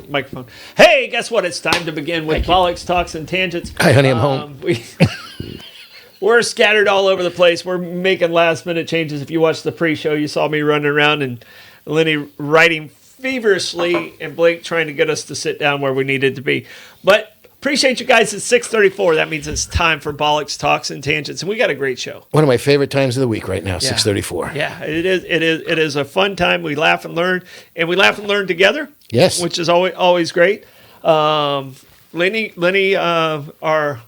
microphone. Hey, guess what? It's time to begin with Bollox Talks and Tangents. Hi, honey, I'm home. We're scattered all over the place. We're making last-minute changes. If you watched the pre-show, you saw me running around and Lenny writing feverishly and Blake trying to get us to sit down where we needed to be. But appreciate you guys. It's 6:34. That means it's time for Bollox Talks and Tangents, and we got a great show. One of my favorite times of the week right now, 6:34. Yeah, it is. It is a fun time. We laugh and learn, and we laugh and learn together. Yes, which is always great. Lenny, our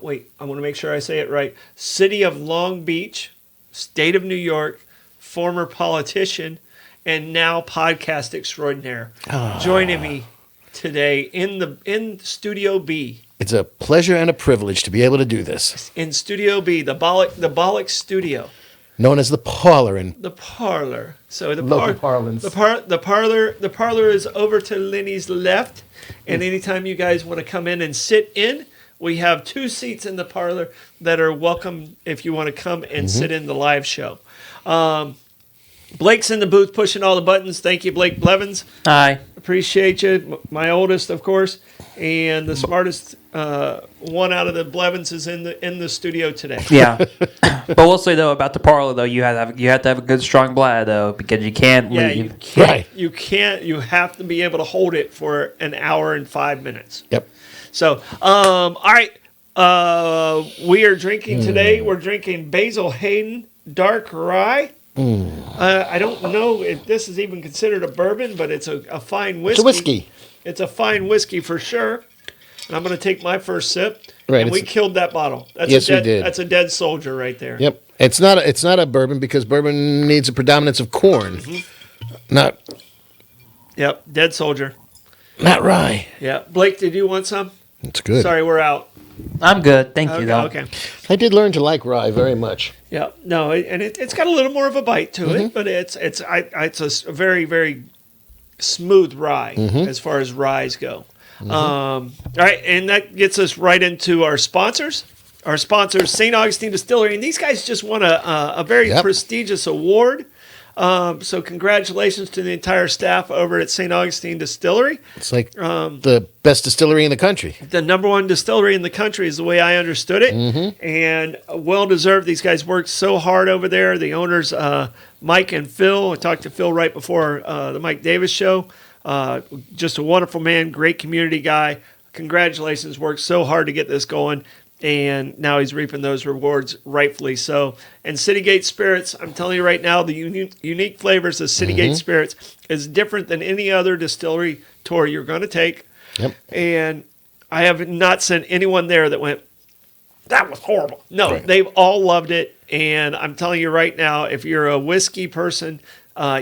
wait, I want to make sure I say it right. City of Long Beach, State of New York, former politician, and now podcast extraordinaire, joining me today in Studio B. It's a pleasure and a privilege to be able to do this. In Studio B, the Bollox Studio. Known as the parlor. The parlor. So the local parlance. The parlor is over to Lenny's left. And anytime you guys want to come in and sit in, we have 2 seats in the parlor that are welcome if you want to come and sit in the live show. Blake's in the booth pushing all the buttons. Thank you, Blake Blevins. Hi. Appreciate you. My oldest, of course, and the smartest one out of the Blevins is in the studio today. Yeah, but we'll say though about the parlor though, you have to have a good strong bladder though, because you can't leave. You can't. Right. You can't. You have to be able to hold it for an hour and 5 minutes. Yep. So, all right. We are drinking today. We're drinking Basil Hayden Dark Rye. I don't know if this is even considered a bourbon, but it's a fine whiskey. It's a whiskey. It's a fine whiskey for sure. And I'm going to take my first sip. Right. And we killed that bottle. We did. That's a dead soldier right there. Yep. It's not a bourbon because bourbon needs a predominance of corn. Not. Yep. Dead soldier. Not rye. Yeah. Blake, did you want some? It's good. Sorry, we're out. I'm good. Thank you, though. Okay. I did learn to like rye very much. Yeah. No, and it's got a little more of a bite to it, but it's a very, very smooth rye as far as ryes go. All right, and that gets us right into our sponsors. Our sponsors, St. Augustine Distillery, and these guys just won a very prestigious award. So congratulations to the entire staff over at St. Augustine Distillery. It's like the best distillery in the country. The number one distillery in the country is the way I understood it. And well-deserved. These guys worked so hard over there. The owners, Mike and Phil. I talked to Phil right before the Mike Davis show. Just a wonderful man, great community guy. Congratulations. Worked so hard to get this going. And now he's reaping those rewards, rightfully so. And Citygate Spirits, I'm telling you right now, the unique flavors of Citygate Spirits is different than any other distillery tour you're going to take. Yep. And I have not seen anyone there that went, that was horrible. No, they've all loved it. And I'm telling you right now, if you're a whiskey person,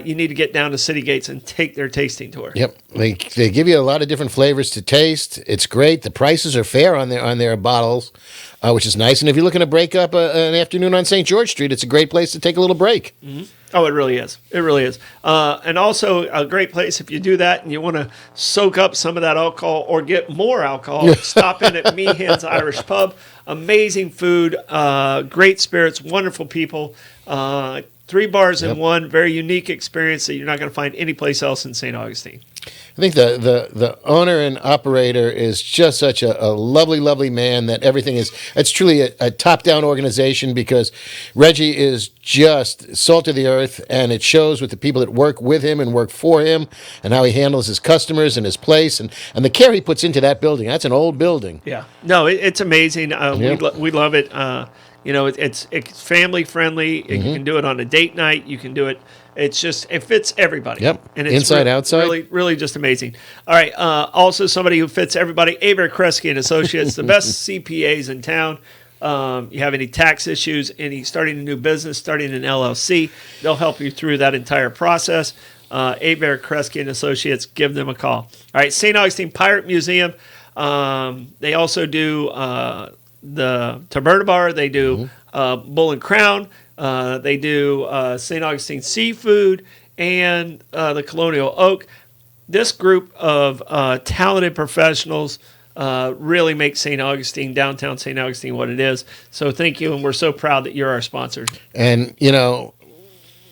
you need to get down to Citygates and take their tasting tour. Yep, they give you a lot of different flavors to taste. It's great. The prices are fair on their bottles, which is nice. And if you're looking to break up an afternoon on St. George Street, it's a great place to take a little break. Oh, it really is. It really is. And also a great place if you do that and you want to soak up some of that alcohol or get more alcohol, stop in at Meehan's Irish Pub. Amazing food, great spirits, wonderful people. 3 bars in one, very unique experience that you're not going to find anyplace else in St. Augustine. I think the owner and operator is just such a lovely, lovely man that it's truly a top-down organization because Reggie is just salt of the earth, and it shows with the people that work with him and work for him and how he handles his customers and his place and the care he puts into that building. That's an old building. Yeah. No, it's amazing. We love it. It's family friendly. You can do it on a date night. You can do it. It fits everybody. Yep. And it's inside, outside. Really, really just amazing. All right. Also, somebody who fits everybody. Aber Kresge and Associates, the best CPAs in town. You have any tax issues, starting a new business, starting an LLC, they'll help you through that entire process. Aber Kresge and Associates, give them a call. All right. St. Augustine Pirate Museum. They also do the Taberna Bar. They do Bull and Crown. They do St. Augustine Seafood and the Colonial Oak. This group of talented professionals really make St. Augustine, downtown St. Augustine, what it is. So thank you, and we're so proud that you're our sponsor. And,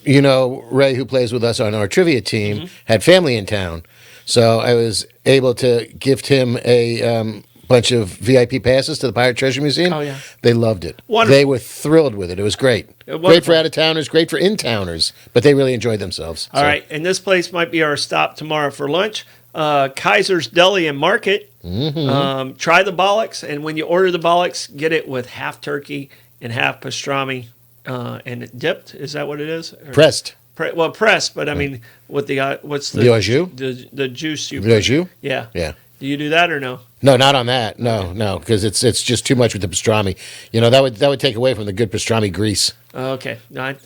Ray, who plays with us on our trivia team, had family in town. So I was able to gift him a bunch of VIP passes to the Pirate Treasure Museum. Oh, yeah. They loved it. Wonderful. They were thrilled with it. It was great. Great for out-of-towners, great for in-towners, but they really enjoyed themselves. All right, and this place might be our stop tomorrow for lunch. Kaiser's Deli and Market. Try the Bollox, and when you order the Bollox, get it with half turkey and half pastrami, and it dipped. Is that what it is? Or Pressed. Pressed, but I mean, with the what's the au jus? The juice you Au jus? Yeah. Yeah. Do you do that or no? No, not on that. No, because it's just too much with the pastrami. That would take away from the good pastrami grease. Okay. No, I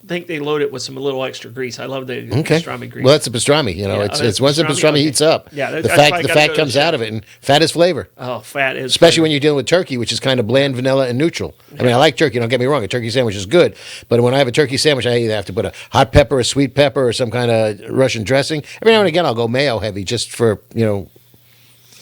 think they load it with some little extra grease. I love the pastrami grease. Well, that's a pastrami. It's once the pastrami heats up. Yeah, the that's why I fat gotta go to comes the out of it, and fat is flavor. Oh, fat is Especially when you're dealing with turkey, which is kind of bland, vanilla, and neutral. I mean, I like turkey. Don't get me wrong. A turkey sandwich is good, but when I have a turkey sandwich, I either have to put a hot pepper, a sweet pepper, or some kind of Russian dressing. Every now and again, I'll go mayo heavy just for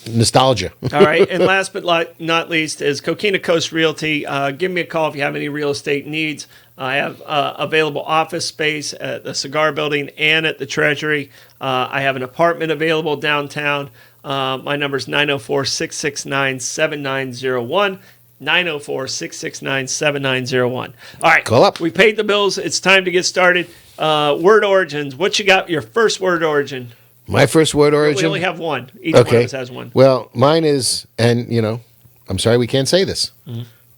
nostalgia. All right, and last but not least is Coquina Coast Realty. Give me a call if you have any real estate needs. I have available office space at the Cigar Building and at the Treasury. I have an apartment available downtown. My number is 904-669-7901. 904-669-7901. All right, Call up. We paid the bills. It's time to get started. Word origins. What you got? Your first word origin. My first word origin. We only have one. Each one of us has one. Well, mine is, and I'm sorry we can't say this.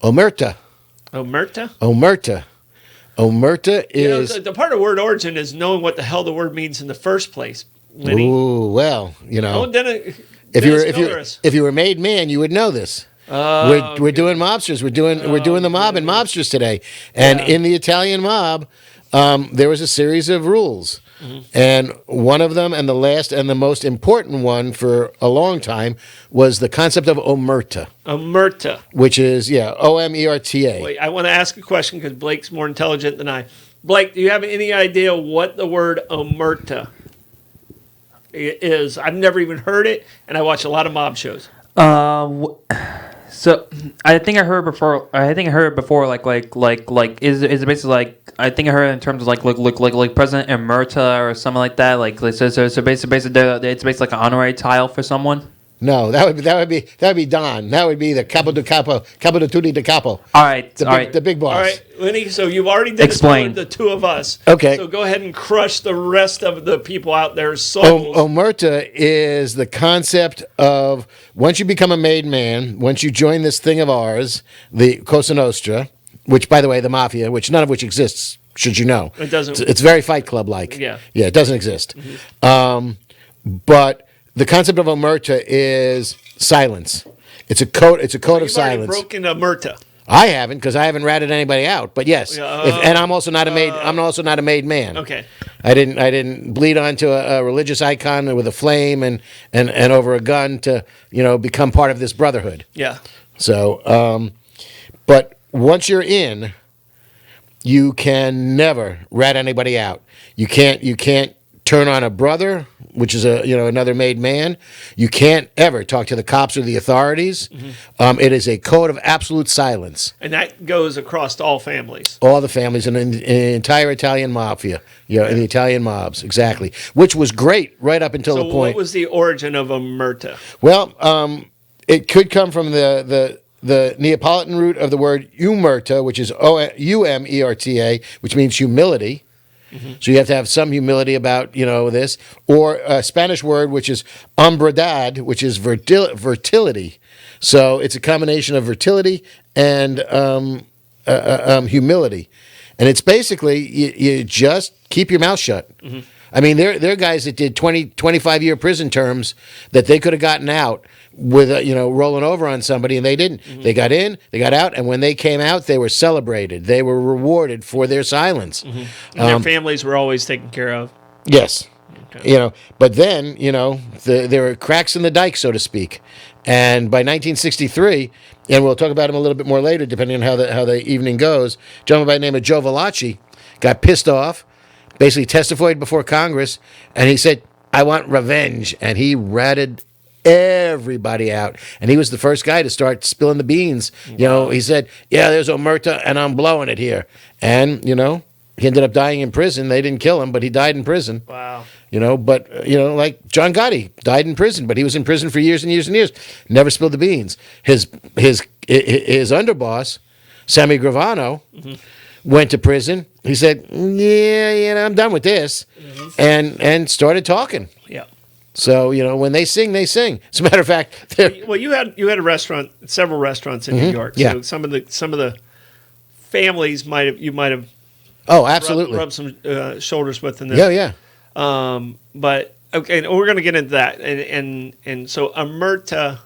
Omerta. Omerta? Omerta. Omerta is. The part of word origin is knowing what the hell the word means in the first place. Lenny. Ooh, well, if you were made man, you would know this. We're doing mobsters. We're doing the mob and mobsters today, and in the Italian mob, there was a series of rules. And one of them, and the last and the most important one for a long time, was the concept of omerta. Omerta. Which is, Omerta. Wait, I want to ask a question because Blake's more intelligent than I. Blake, do you have any idea what the word omerta is? I've never even heard it, and I watch a lot of mob shows. So I think I heard before. Like is it basically like I think I heard in terms of like President Emerita or something like that. So basically it's basically like an honorary title for someone. No, that would be Don. That would be the capo de tutti de capo. All right, the big boss. All right, Lenny. So you've already explained the two of us. Okay. So go ahead and crush the rest of the people out there's souls. Omerta is the concept of once you become a made man, once you join this thing of ours, the Cosa Nostra, which, by the way, the mafia, which none of which exists, should you know. It doesn't. It's very Fight Club-like. Yeah, it doesn't exist. But the concept of omerta is silence. It's a code of silence. You've broken omerta. I haven't, because I haven't ratted anybody out. But yes, and I'm also not a made. I'm also not a made man. Okay. I didn't bleed onto a religious icon with a flame and over a gun to become part of this brotherhood. Yeah. So, but once you're in, you can never rat anybody out. You can't turn on a brother, which is another made man. You can't ever talk to the cops or the authorities. It is a code of absolute silence. And that goes across all families. All the families in the entire Italian mafia, in the Italian mobs, exactly. Which was great right up until the point. So what was the origin of omerta? Well, it could come from the Neapolitan root of the word umerta, which is umerta, which means humility. So you have to have some humility about, this. Or a Spanish word, which is hombredad, which is fertility. So it's a combination of fertility and humility. And it's basically, you just keep your mouth shut. I mean, there are guys that did 25-year prison terms that they could have gotten out with, rolling over on somebody, and they didn't. They got in, they got out, and when they came out, they were celebrated. They were rewarded for their silence. And their families were always taken care of. Yes. Okay. But then, there were cracks in the dike, so to speak. And by 1963, and we'll talk about him a little bit more later, depending on how the evening goes, a gentleman by the name of Joe Valachi got pissed off, basically testified before Congress, and he said, I want revenge. And he ratted everybody out. And he was the first guy to start spilling the beans. Wow. He said, there's omerta, and I'm blowing it here. And, He ended up dying in prison. They didn't kill him, but he died in prison. Wow. Like John Gotti died in prison, but he was in prison for years and years and years. Never spilled the beans. His underboss, Sammy Gravano, went to prison. He said, "Yeah, I'm done with this," and started talking. Yeah. So when they sing, they sing. As a matter of fact, Well, you had a restaurant, several restaurants in New York. So Yeah. some of the families might have oh, absolutely. rubbed some shoulders with in this. Yeah. But okay, and we're going to get into that. And so Omerta,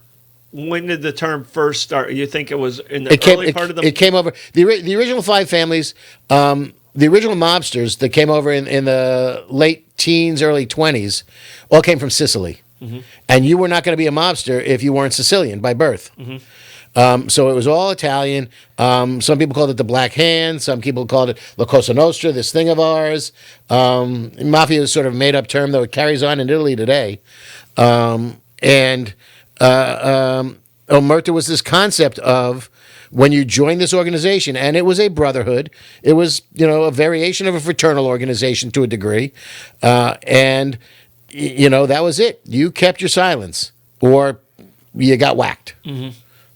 when did the term first start? You think it was in the early part of the? It came over the original five families. The original mobsters that came over in the late teens, early 20s, all came from Sicily. And you were not going to be a mobster if you weren't Sicilian by birth. So it was all Italian. Some people called it the Black Hand. Some people called it La Cosa Nostra, this thing of ours. Mafia is sort of a made-up term, though it carries on in Italy today. Omerta was this concept of when you join this organization, and it was a brotherhood. It was, a variation of a fraternal organization to a degree. That was it. You kept your silence, or you got whacked.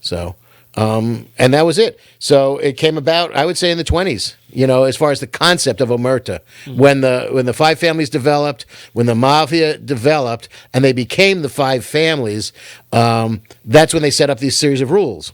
So, and that was it. So it came about, I would say, in the 20s, as far as the concept of Omerta. When the five families developed, when the mafia developed, and they became the five families, that's when they set up these series of rules.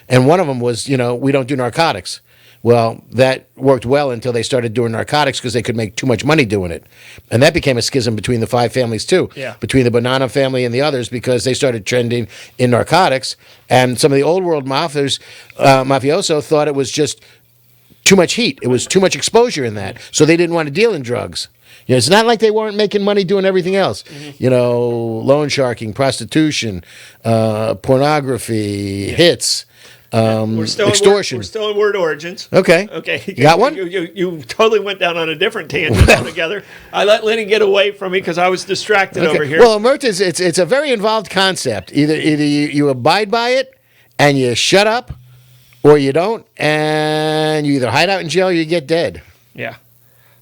And one of them was, we don't do narcotics. Well, that worked well until they started doing narcotics because they could make too much money doing it. And that became a schism between the five families, too. Yeah. Between the Bonanno family and the others, because they started trending in narcotics. And some of the old world mafioso thought it was just too much heat. It was too much exposure in that. So they didn't want to deal in drugs. It's not like they weren't making money doing everything else. Loan sharking, prostitution, pornography, hits. Extortion. We're still in word origins. Okay. Okay. You got one? You totally went down on a different tangent altogether. I let Lenny get away from me because I was distracted over here. Well, Omerta it's a very involved concept. Either you abide by it and you shut up, or you don't, and you either hide out in jail or you get dead. Yeah.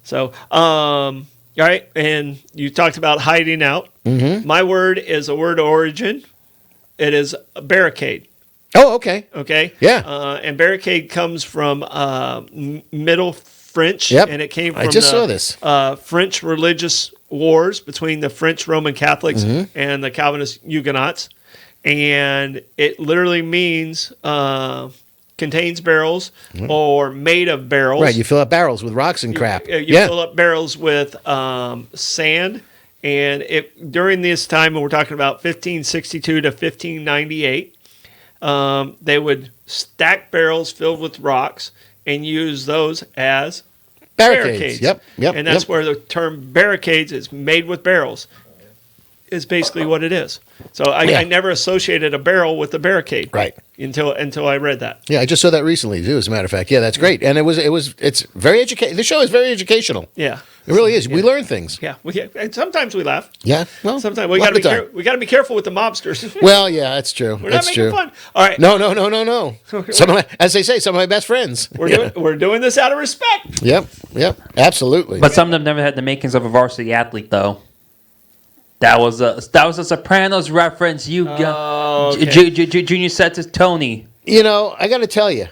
So, all right, and you talked about hiding out. My word is a word origin. It is a barricade. Oh, okay. Okay. Yeah. And barricade comes from Middle French, Yep. and it came from I just saw this. French religious wars between the French Roman Catholics and the Calvinist Huguenots, and it literally means contains barrels or made of barrels. Right. You fill up barrels with rocks and crap. You fill up barrels with sand, and during this time, when we're talking about 1562 to 1598. They would stack barrels filled with rocks and use those as barricades. Yep. And that's where the term barricades is made with barrels. Is basically what it is. So I never associated a barrel with a barricade. Right. Until I read that. Yeah, I just saw that recently too. As a matter of fact, yeah, that's great, and it's very This show is very educational. Yeah. It really is. We learn things. Yeah. And sometimes we laugh. Yeah. Well, sometimes we got to be careful with the mobsters. Well, yeah, that's true. We're that's not making true. fun. All right. No. As they say, some of my best friends. We're doing this out of respect. Yep. Absolutely. But some of them never had the makings of a varsity athlete, though. That was a Sopranos reference. You got Junior said to Tony. I got to tell you,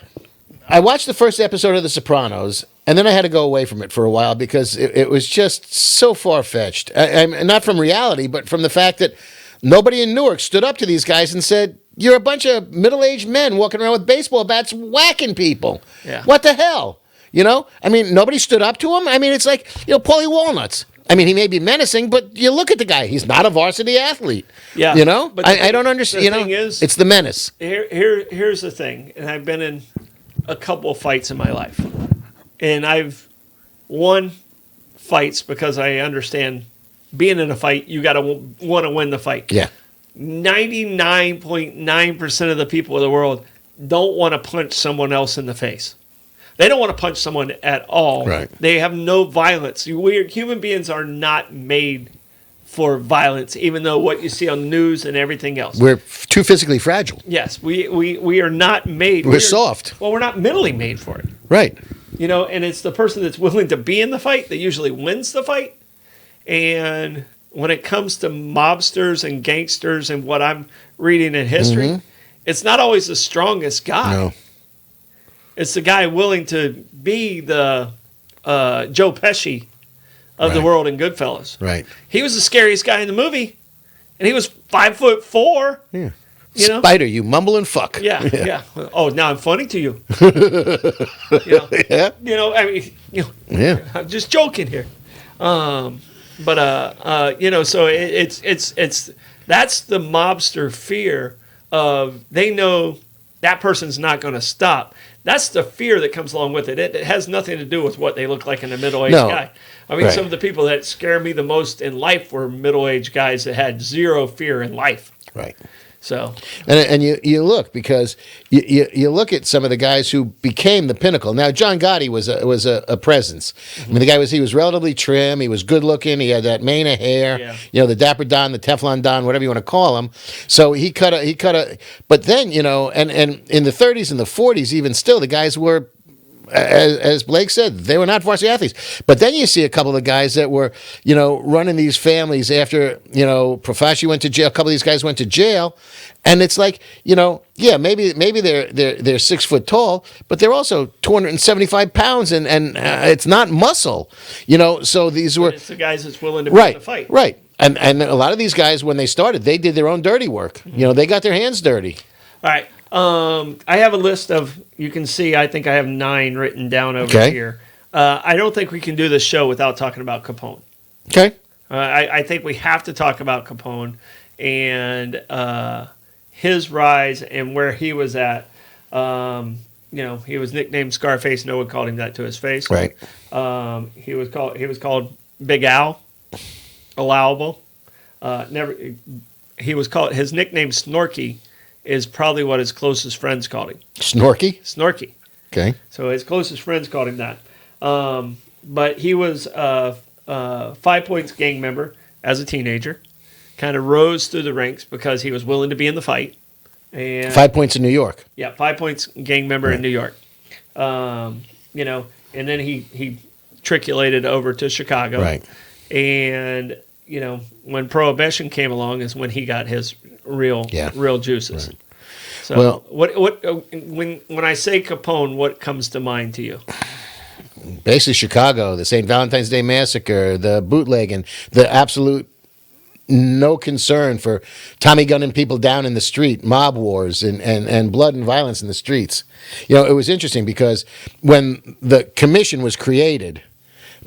I watched the first episode of The Sopranos, and then I had to go away from it for a while because it was just so far-fetched. Not from reality, but from the fact that nobody in Newark stood up to these guys and said, "You're a bunch of middle-aged men walking around with baseball bats whacking people. Yeah. What the hell?" Nobody stood up to him. It's like, Paulie Walnuts. He may be menacing, but you look at the guy. He's not a varsity athlete. Yeah. But I don't understand. The thing is, it's the menace. Here's the thing, and I've been in a couple of fights in my life, and I've won fights because I understand being in a fight, you got to want to win the fight. Yeah. 99.9% of the people in the world don't want to punch someone else in the face. They don't want to punch someone at all. Right. They have no violence. Human beings are not made for violence, even though what you see on the news and everything else. We're too physically fragile. Yes, we are not made. We're soft. Well, we're not mentally made for it. Right. And it's the person that's willing to be in the fight that usually wins the fight. And when it comes to mobsters and gangsters and what I'm reading in history, it's not always the strongest guy. No. It's the guy willing to be the Joe Pesci of the Right. world in Goodfellas. Right. He was the scariest guy in the movie, and he was 5'4". Yeah. You know? Spider, you mumble and fuck. Yeah. Oh, now I'm funny to you. Yeah. I mean, Yeah. I'm just joking here. So it's that's the mobster fear of they know that person's not going to stop. That's the fear that comes along with it. It has nothing to do with what they look like in a middle-aged guy. I mean, Right. some of the people that scare me the most in life were middle-aged guys that had zero fear in life. Right. So, And you look because you look at some of the guys who became the pinnacle. Now John Gotti was a presence. I mean, the guy was relatively trim. He was good looking. He had that mane of hair. Yeah. The Dapper Don, the Teflon Don, whatever you want to call him. So he cut a. But then and in the 30s and the 40s, even still, the guys were. As Blake said, they were not varsity athletes. But then you see a couple of guys that were, running these families after, Profaci went to jail. A couple of these guys went to jail, and it's like, maybe they're 6 foot tall, but they're also 275 pounds, and it's not muscle, So these were it's the guys that's willing to be in the fight. right. And a lot of these guys, when they started, they did their own dirty work. They got their hands dirty. All right. I have a list of, you can see, I think I have 9 written down over Okay. here. I don't think we can do this show without talking about Capone. Okay. I think we have to talk about Capone and his rise and where he was at. He was nicknamed Scarface. No one called him that to his face. Right. He was called Big Al, allowable. His nickname Snorky is probably what his closest friends called him. Snorky. Snorky. Okay. So his closest friends called him that. But he was a 5 Points gang member as a teenager. Kind of rose through the ranks because he was willing to be in the fight. And 5 Points in New York. Yeah, 5 Points gang member in New York. And then he triculated over to Chicago. Right. And when Prohibition came along is when he got his real juices. Right. So Well- when I say Capone, what comes to mind to you? Basically, Chicago, the St. Valentine's Day Massacre, the bootlegging, the absolute no concern for Tommy gunning people down in the street, mob wars, and blood and violence in the streets. It was interesting because when the commission was created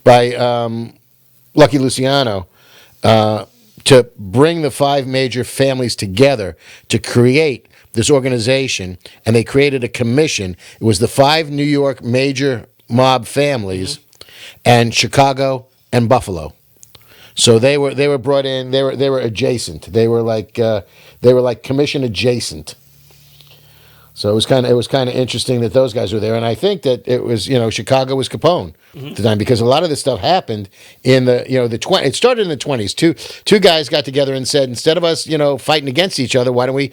by Lucky Luciano to bring the 5 major families together to create this organization, and they created a commission. It was the 5 New York major mob families, and Chicago and Buffalo. So they were brought in. They were adjacent. They were like commission adjacent. So it was kind of interesting that those guys were there, and I think that it was Chicago was Capone at the time because a lot of this stuff happened in the it started in the 20s. Two guys got together and said, instead of us fighting against each other, why don't we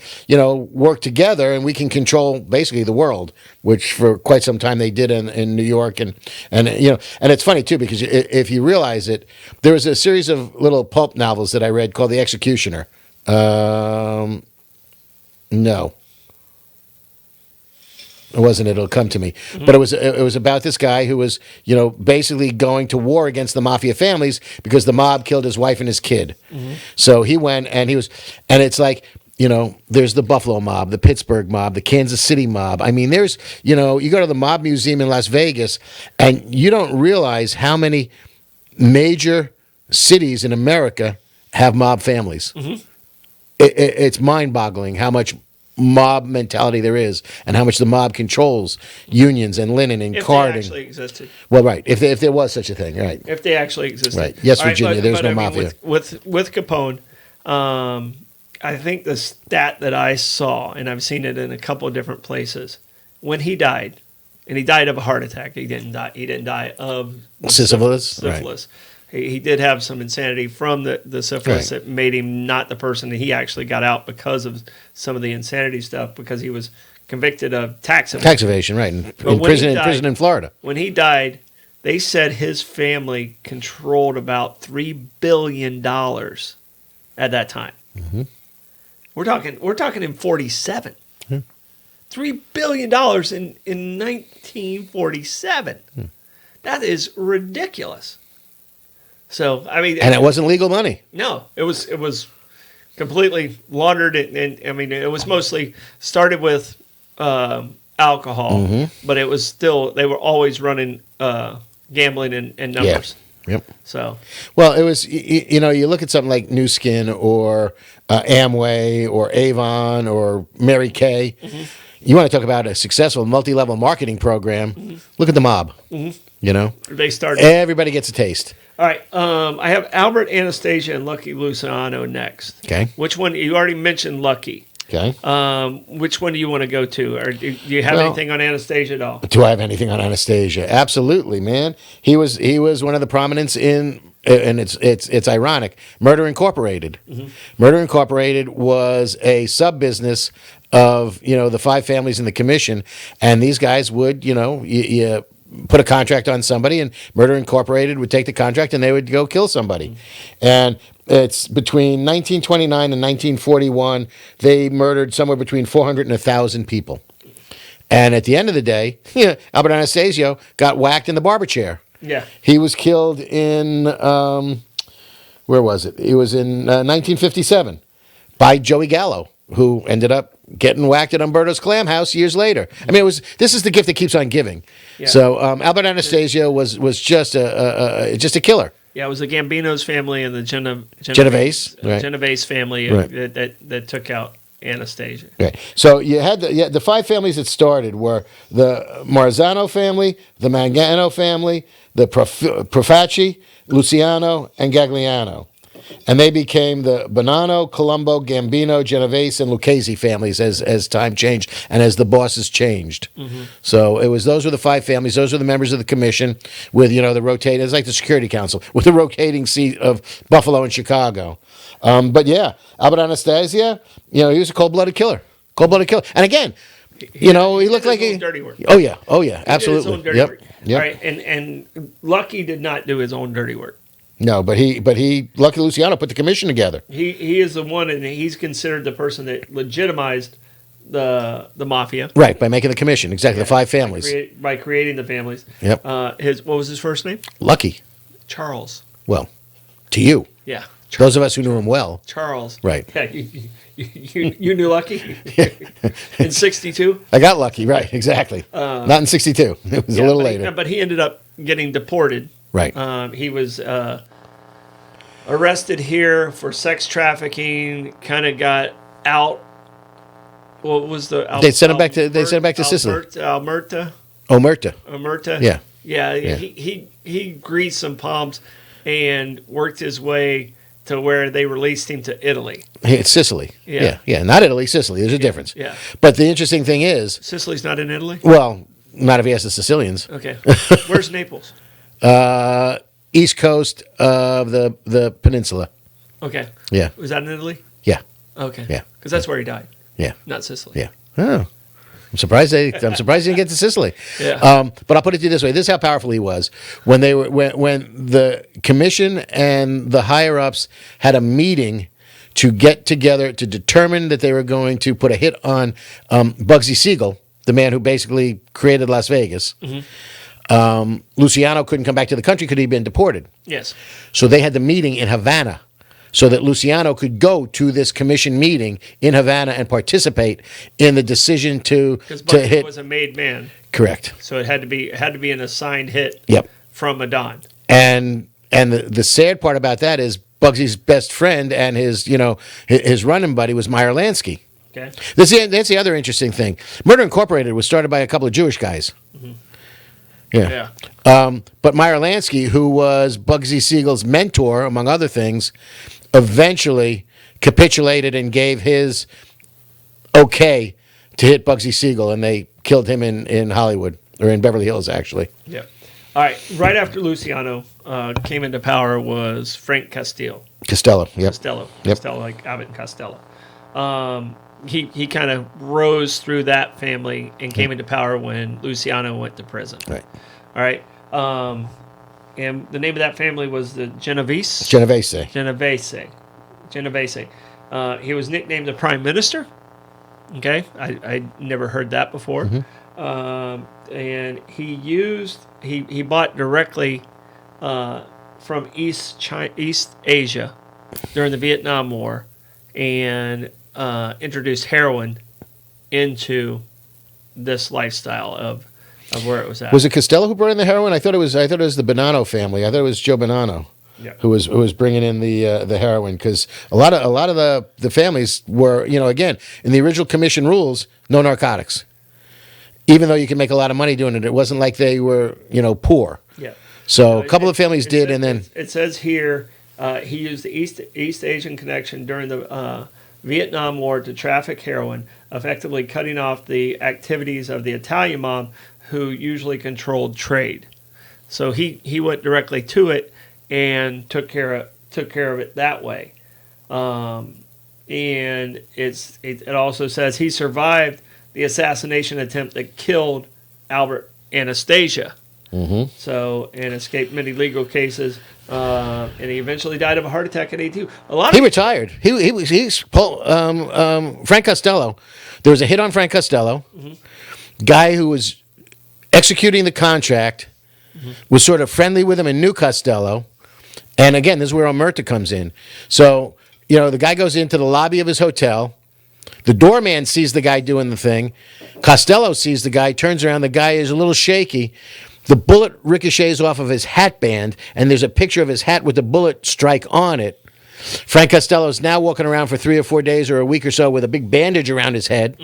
work together and we can control basically the world, which for quite some time they did in New York and it's funny too because if you realize it, there was a series of little pulp novels that I read called The Executioner. No. It wasn't. It'll come to me. But it was about this guy who was, basically going to war against the mafia families because the mob killed his wife and his kid. So he went and it's like, there's the Buffalo mob, the Pittsburgh mob, the Kansas City mob. I mean, there's, you go to the Mob Museum in Las Vegas and you don't realize how many major cities in America have mob families. It's mind-boggling how much mob mentality there is and how much the mob controls unions and linen and If carding. they actually existed. Well, right. If there was such a thing, right. If they actually existed. Right. Yes, All right, Virginia, there's no mafia. With Capone, I think the stat that I saw, and I've seen it in a couple of different places, when he died, and he died of a heart attack. He didn't die of Syphilis? Syphilis. He did have some insanity from the syphilis that made him not the person that he actually got out because of some of the insanity stuff, because he was convicted of tax evasion. Tax evasion, right? In prison in Florida. When he died, they said his family controlled about $3 billion at that time. Mm-hmm. We're talking in 47. $3 billion in 1947. That is ridiculous. So I mean, And it wasn't legal money. no, it was completely laundered, and I mean, it was mostly started with alcohol, but it was still they were always running gambling and numbers. Yep. So Well, it was, you know, you look at something like New Skin or Amway or Avon or Mary Kay. You want to talk about a successful multi-level marketing program. Look at the mob. You know, they started. everybody gets a taste. All right, I have Albert, Anastasia, and Lucky Luciano next. Okay. Which one? You already mentioned Lucky. Okay. Which one do you want to go to, or do you have anything on Anastasia at all? Do I have anything on Anastasia? Absolutely, man. He was one of the prominents in, and it's ironic. Murder Incorporated. Murder Incorporated was a sub business of the five families in the commission, and these guys would you put a contract on somebody, and Murder Incorporated would take the contract, and they would go kill somebody, and it's between 1929 and 1941, they murdered somewhere between 400 and 1,000 people. And at the end of the day, Albert Anastasio got whacked in the barber chair. Yeah. He was killed in, where was it? It was in 1957 by Joey Gallo, who ended up getting whacked at Umberto's Clam House years later. I mean, this is the gift that keeps on giving. Yeah. So Albert Anastasio was just a killer. Yeah, it was the Gambino's family and the Genovese, right. Genovese family Right. that took out Anastasia. Right. So you had the five families that started were the Marzano family, the Mangano family, the Profacci, Luciano, and Gagliano. And they became the Bonanno, Colombo, Gambino, Genovese, and Lucchese families as time changed and as the bosses changed. So those were the five families. Those were the members of the commission with the rotating. It's like the Security Council with the rotating seat of Buffalo and Chicago. But yeah, Albert Anastasia, he was a cold-blooded killer. Cold-blooded killer. And again, he looked like his own dirty work. Oh yeah, absolutely. He did his own dirty work. All right, and Lucky did not do his own dirty work. No, but he Lucky Luciano put the commission together. He is the one, and he's considered the person that legitimized the mafia. Right, by making the commission. Exactly, the five families. By creating the families. Yep. What was his first name? Lucky. Charles. Well, to you. Yeah. Those of us who knew him well. Charles. Right. Yeah, you knew Lucky in 62? I got lucky, right, exactly. Not in 62. It was a little later. But he ended up getting deported. Right. He was arrested here for sex trafficking, kind of got out. What was the... They sent him back to Sicily. Omerta. Yeah. Yeah, he greased some palms and worked his way to where they released him to Italy. It's Sicily. Yeah. Not Italy, Sicily. There's a difference. Yeah. But the interesting thing is... Sicily's not in Italy? Well, not if he has the Sicilians. Okay. Where's Naples? East coast of the peninsula. Okay. Yeah. Was that in Italy? Yeah. Okay. Yeah. Because that's where he died. Yeah. Not Sicily. Yeah. Oh. I'm surprised he didn't get to Sicily. Yeah. But I'll put it to you this way: this is how powerful he was. When the commission and the higher ups had a meeting to get together to determine that they were going to put a hit on Bugsy Siegel, the man who basically created Las Vegas. Luciano couldn't come back to the country because he'd been deported. Yes. So they had the meeting in Havana, so that Luciano could go to this commission meeting in Havana and participate in the decision to hit. Was a made man. Correct. So it had to be an assigned hit. Yep. From a Don. And the sad part about that is Bugsy's best friend and his running buddy was Meyer Lansky. Okay. That's the other interesting thing. Murder Incorporated was started by a couple of Jewish guys. Yeah. But Meyer Lansky, who was Bugsy Siegel's mentor, among other things, eventually capitulated and gave his okay to hit Bugsy Siegel, and they killed him in Hollywood, or in Beverly Hills, actually. Yeah. All right. Right after Luciano came into power was Frank Costello. Costello, yep. Costello, like Abbott and Costello. he kind of rose through that family and came into power when Luciano went to prison. Right. All right. And the name of that family was the Genovese. Genovese. He was nicknamed the Prime Minister. Okay, I never heard that before. And he bought directly from East Asia during the Vietnam War, and introduced heroin into this lifestyle of where it was at. Was it Costello who brought in the heroin? I thought it was the Bonanno family. I thought it was Joe Bonanno. Yeah. Who was bringing in the heroin, because a lot of the families were, again, in the original commission rules, no narcotics. Even though you can make a lot of money doing it, it wasn't like they were poor. Yeah. So a couple of families did, says, and then it says here he used the East Asian connection during the Vietnam War to traffic heroin, effectively cutting off the activities of the Italian mob, who usually controlled trade. So he went directly to it and took care of it that way. And it also says he survived the assassination attempt that killed Albert Anastasia. Mm-hmm. So, and escaped many legal cases, and he eventually died of a heart attack at 82. He retired. He's Frank Costello. There was a hit on Frank Costello, guy who was executing the contract, was sort of friendly with him and knew Costello. And again, this is where Omerta comes in. So, the guy goes into the lobby of his hotel. The doorman sees the guy doing the thing. Costello sees the guy, turns around. The guy is a little shaky. The bullet ricochets off of his hat band, and there's a picture of his hat with the bullet strike on it. Frank Costello is now walking around for 3 or 4 days or a week or so with a big bandage around his head.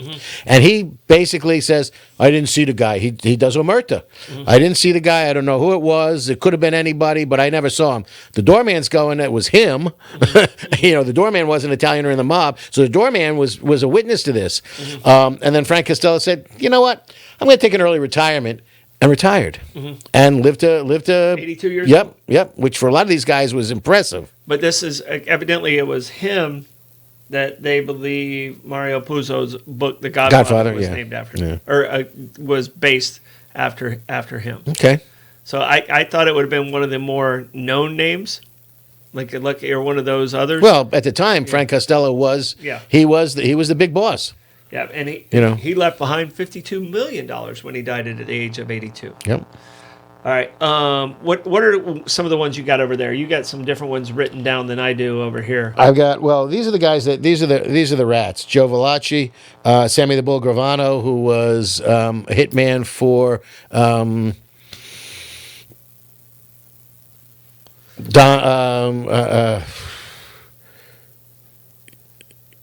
And he basically says, I didn't see the guy. He does Omerta. I didn't see the guy. I don't know who it was. It could have been anybody, but I never saw him. The doorman's going, it was him. The doorman wasn't Italian or in the mob. So the doorman was a witness to this. And then Frank Costello said, you know what? I'm going to take an early retirement. And retired, and lived to 82 years old. Yep. Which for a lot of these guys was impressive. But this is evidently it was him that they believe Mario Puzo's book, The Godfather, was named after, or was based after him. Okay. So I thought it would have been one of the more known names, like or one of those others. Well, at the time, Frank Costello was he was the big boss. Yeah, and he left behind $52 million when he died at the age of 82. Yep. All right. What are some of the ones you got over there? You got some different ones written down than I do over here. I've got these are the guys these are the rats. Joe Valachi, Sammy the Bull Gravano, who was a hitman for John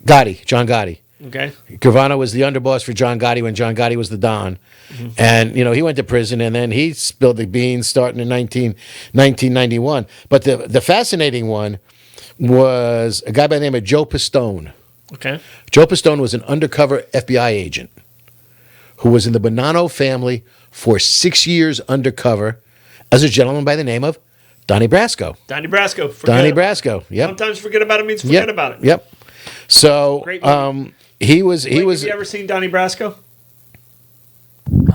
Gotti. Okay. Gravano was the underboss for John Gotti when John Gotti was the Don. And, he went to prison, and then he spilled the beans starting in 1991. But the fascinating one was a guy by the name of Joe Pistone. Okay. Joe Pistone was an undercover FBI agent who was in the Bonanno family for 6 years undercover as a gentleman by the name of Donnie Brasco. Donnie Brasco. Donnie Brasco, yep. Sometimes forget about it means forget about it. Yep. So he was. Have you ever seen Donnie Brasco?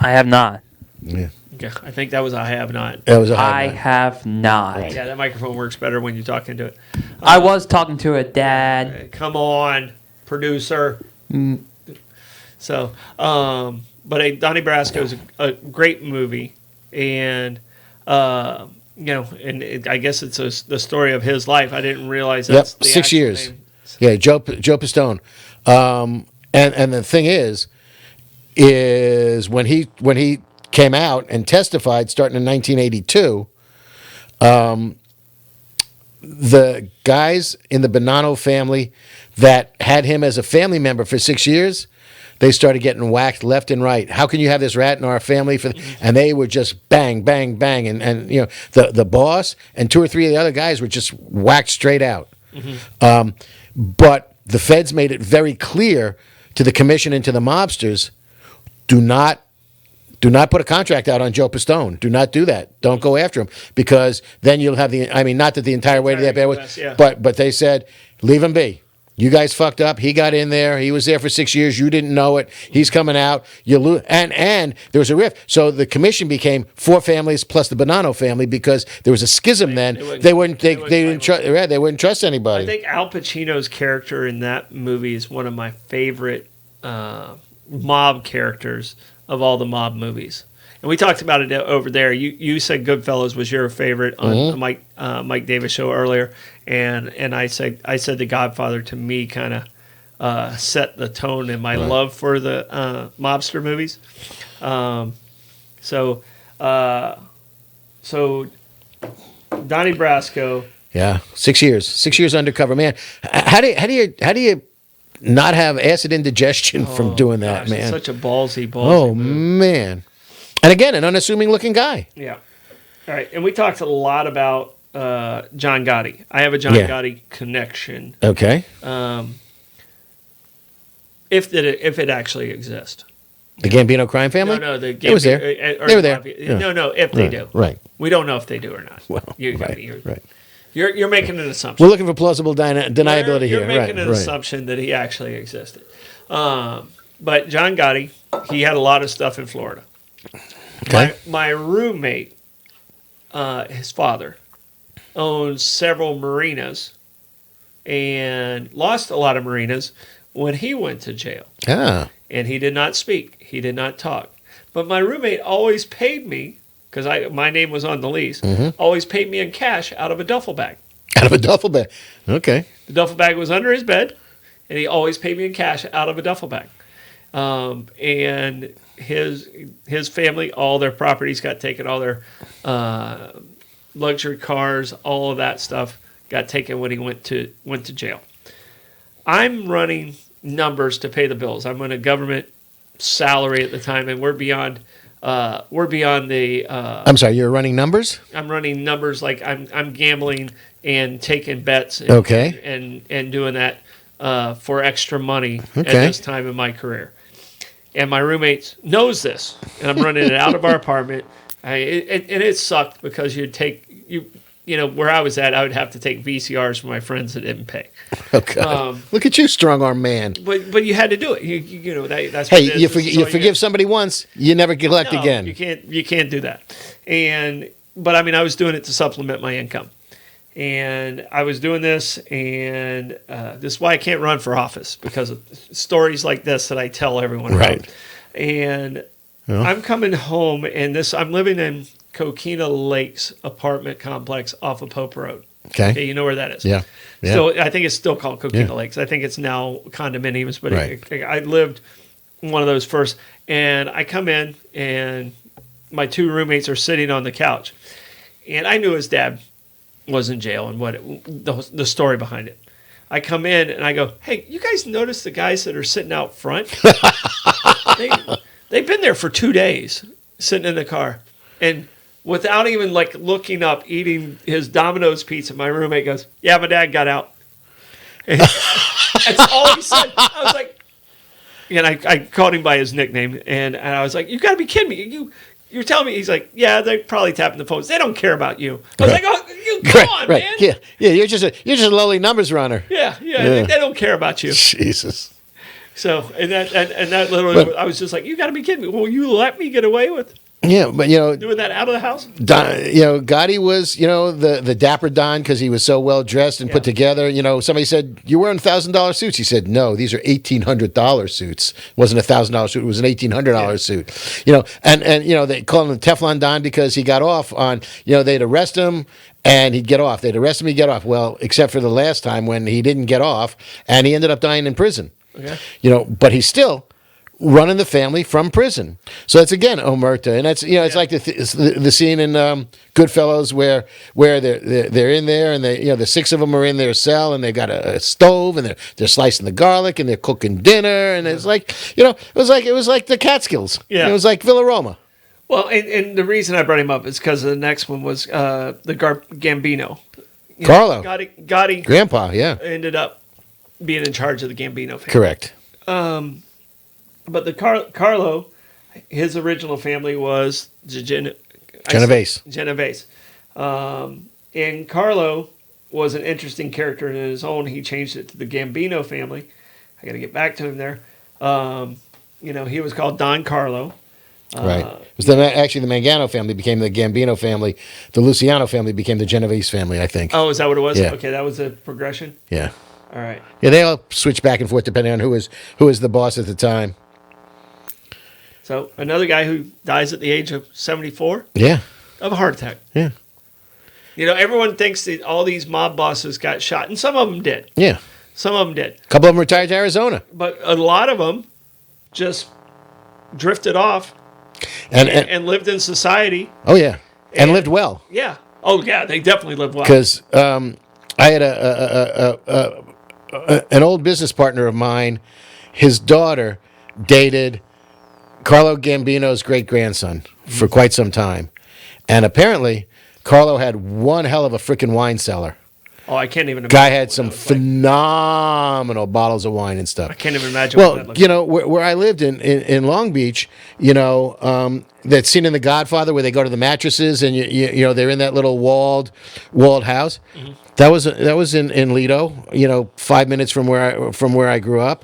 I have not. Yeah. Okay, I think that was I have not. That was I have not. Right. Yeah, that microphone works better when you talk into it. I was talking to it, Dad. Come on, producer. So, but Donnie Brasco is a great movie, and I guess it's the story of his life. I didn't realize that's the 6 actual years. name. Yeah, Joe Pistone. And the thing is when he came out and testified starting in 1982, the guys in the Bonanno family that had him as a family member for 6 years, they started getting whacked left and right. How can you have this rat in our family? And they were just bang, bang, bang. And the boss and 2 or 3 of the other guys were just whacked straight out. But the feds made it very clear to the commission and to the mobsters, do not put a contract out on Joe Pistone. Do not do that. Don't go after him, because then you'll have not that the entire weight of the FBI was, but they said, leave him be. You guys fucked up. He got in there. He was there for 6 years. You didn't know it. He's coming out. You lose, and there was a rift. So the commission became 4 families plus the Bonanno family because there was a schism. Then they didn't trust anybody. I think Al Pacino's character in that movie is one of my favorite mob characters of all the mob movies. And we talked about it over there. You said Goodfellas was your favorite on the Mike Davis show earlier, and I said The Godfather to me kind of set the tone in my love for the mobster movies. So Donnie Brasco. Yeah, 6 years. 6 years undercover, man. How do you not have acid indigestion from doing that, gosh, man? It's such a ballsy Oh move. man. And again, an unassuming looking guy. Yeah. All right. And we talked a lot about John Gotti. I have a John Gotti connection. Okay. If it actually exists. The Gambino crime family? No, the It was there. They were there. No, if they do. Right. We don't know if they do or not. Well, right. You're making an assumption. We're looking for plausible deniability You're here. making an assumption that he actually existed. But John Gotti, he had a lot of stuff in Florida. Okay. My roommate, his father, owns several marinas and lost a lot of marinas when he went to jail. Ah. And he did not speak. He did not talk. But my roommate always paid me, because my name was on the lease, always paid me in cash out of a duffel bag. Out of a duffel bag. Okay. The duffel bag was under his bed, and he always paid me in cash out of a duffel bag. And his family, all their properties got taken, all their luxury cars, all of that stuff got taken when he went to jail. I'm running numbers to pay the bills. I'm on a government salary at the time, and we're beyond the. I'm sorry, you're running numbers? I'm running numbers like I'm gambling and taking bets. And, Okay. And doing that for extra money at this time in my career. And my roommate knows this, and I'm running it out of our apartment. And it sucked because where I was at, I would have to take VCRs from my friends that didn't pay. Okay. Look at you, strong arm man. But you had to do it. That's hey, you forgive somebody once, you never collect again. You can't do that. But I mean, I was doing it to supplement my income. And I was doing this, and this is why I can't run for office, because of stories like this that I tell everyone about. And I'm coming home, and I'm living in Coquina Lakes apartment complex off of Pope Road. Okay, you know where that is. Yeah. So I think it's still called Coquina Lakes. I think it's now condominiums, but I lived one of those first. And I come in, and my 2 roommates are sitting on the couch, and I knew his dad was in jail and the story behind it. I come in and I go, "Hey, you guys notice the guys that are sitting out front? They've been there for 2 days, sitting in the car." And without even looking up, eating his Domino's pizza, my roommate goes, "Yeah, my dad got out." And that's all he said. I was like, and I called him by his nickname, and I was like, "You got to be kidding me! You're telling me?" He's like, "Yeah, they're probably tapping the phones. They don't care about you." I was like, "Oh, come on, man!" Yeah. You're just a lowly numbers runner. Yeah. They don't care about you. Jesus. So and that literally, I was just like, "You got to be kidding me! Will you let me get away with?" Yeah, but doing that out of the house. Gotti was the dapper Don because he was so well dressed and put together. Somebody said, "You're wearing $1,000 suits." He said, "No, these are $1,800 suits. It wasn't $1,000 suit. It was an $1,800 suit." And they call him Teflon Don because he got off on. They'd arrest him and he'd get off. They'd arrest him, he'd get off. Well, except for the last time when he didn't get off and he ended up dying in prison. Okay. But he's still running the family from prison. So it's again omerta, and that's it's like the scene in Goodfellas where they're in there and the 6 of them are in their cell and they got a stove and they're slicing the garlic and they're cooking dinner and it's like it was like the Catskills. It was like Villaroma. Well, and the reason I brought him up is because the next one was the Gambino. Carlo. Gotti. Grandpa, ended up being in charge of the Gambino family. Correct. But the Carlo, his original family was Genovese. Genovese. And Carlo was an interesting character in his own. He changed it to the Gambino family. I got to get back to him there. He was called Don Carlo. Right. It was actually the Mangano family became the Gambino family. The Luciano family became the Genovese family, I think. Oh, is that what it was? Yeah. Okay, that was a progression. Yeah. All right. Yeah, they all switch back and forth depending on who was the boss at the time. So another guy who dies at the age of 74 Yeah. of a heart attack. Yeah. Everyone thinks that all these mob bosses got shot, and some of them did. Yeah. Some of them did. A couple of them retired to Arizona. But a lot of them just drifted off And and lived in society. oh yeah. And And- lived well. Yeah. Oh, yeah, they definitely lived well. Because I had an old business partner of mine. His daughter dated Carlo Gambino's great grandson for quite some time, and apparently Carlo had one hell of a freaking wine cellar. Oh, I can't even imagine. Guy had what some that was like. phenomenal bottles of wine and stuff. I can't even imagine what that Well, looked you know, where I lived in Long Beach, that scene in The Godfather where they go to the mattresses and you know they're in that little walled house. Mm-hmm. That was in Lido. 5 minutes from where I grew up.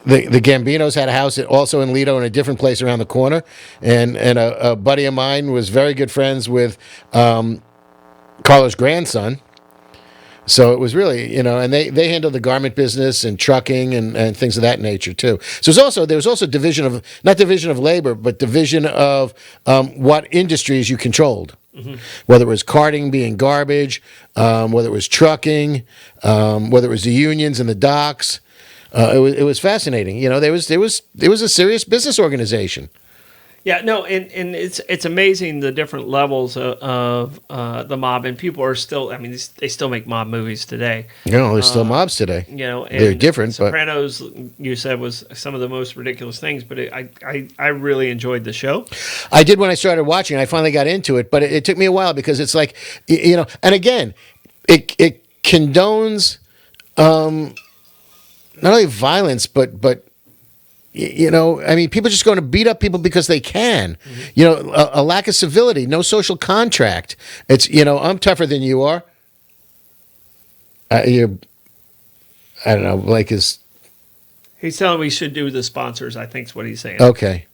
The Gambinos had a house also in Lido in a different place around the corner, and a buddy of mine was very good friends with Carlo's grandson. So it was really, and they handled the garment business and trucking and things of that nature too. So there was also division of, not division of labor, but division of what industries you controlled. Mm-hmm. Whether it was carting being garbage, whether it was trucking, whether it was the unions and the docks. It was fascinating. There was a serious business organization. Yeah, no, and it's amazing the different levels of the mob, and people are still. I mean, they still make mob movies today. There's still mobs today. And they're different. Sopranos, you said, was some of the most ridiculous things, but I really enjoyed the show. I did when I started watching. I finally got into it, but it took me a while because it's like, and again, it condones not only violence, but I mean, people just going to beat up people because they can. Mm-hmm. A lack of civility, no social contract. It's, I'm tougher than you are. I don't know, like is. He's telling we should do the sponsors, I think is what he's saying. Okay.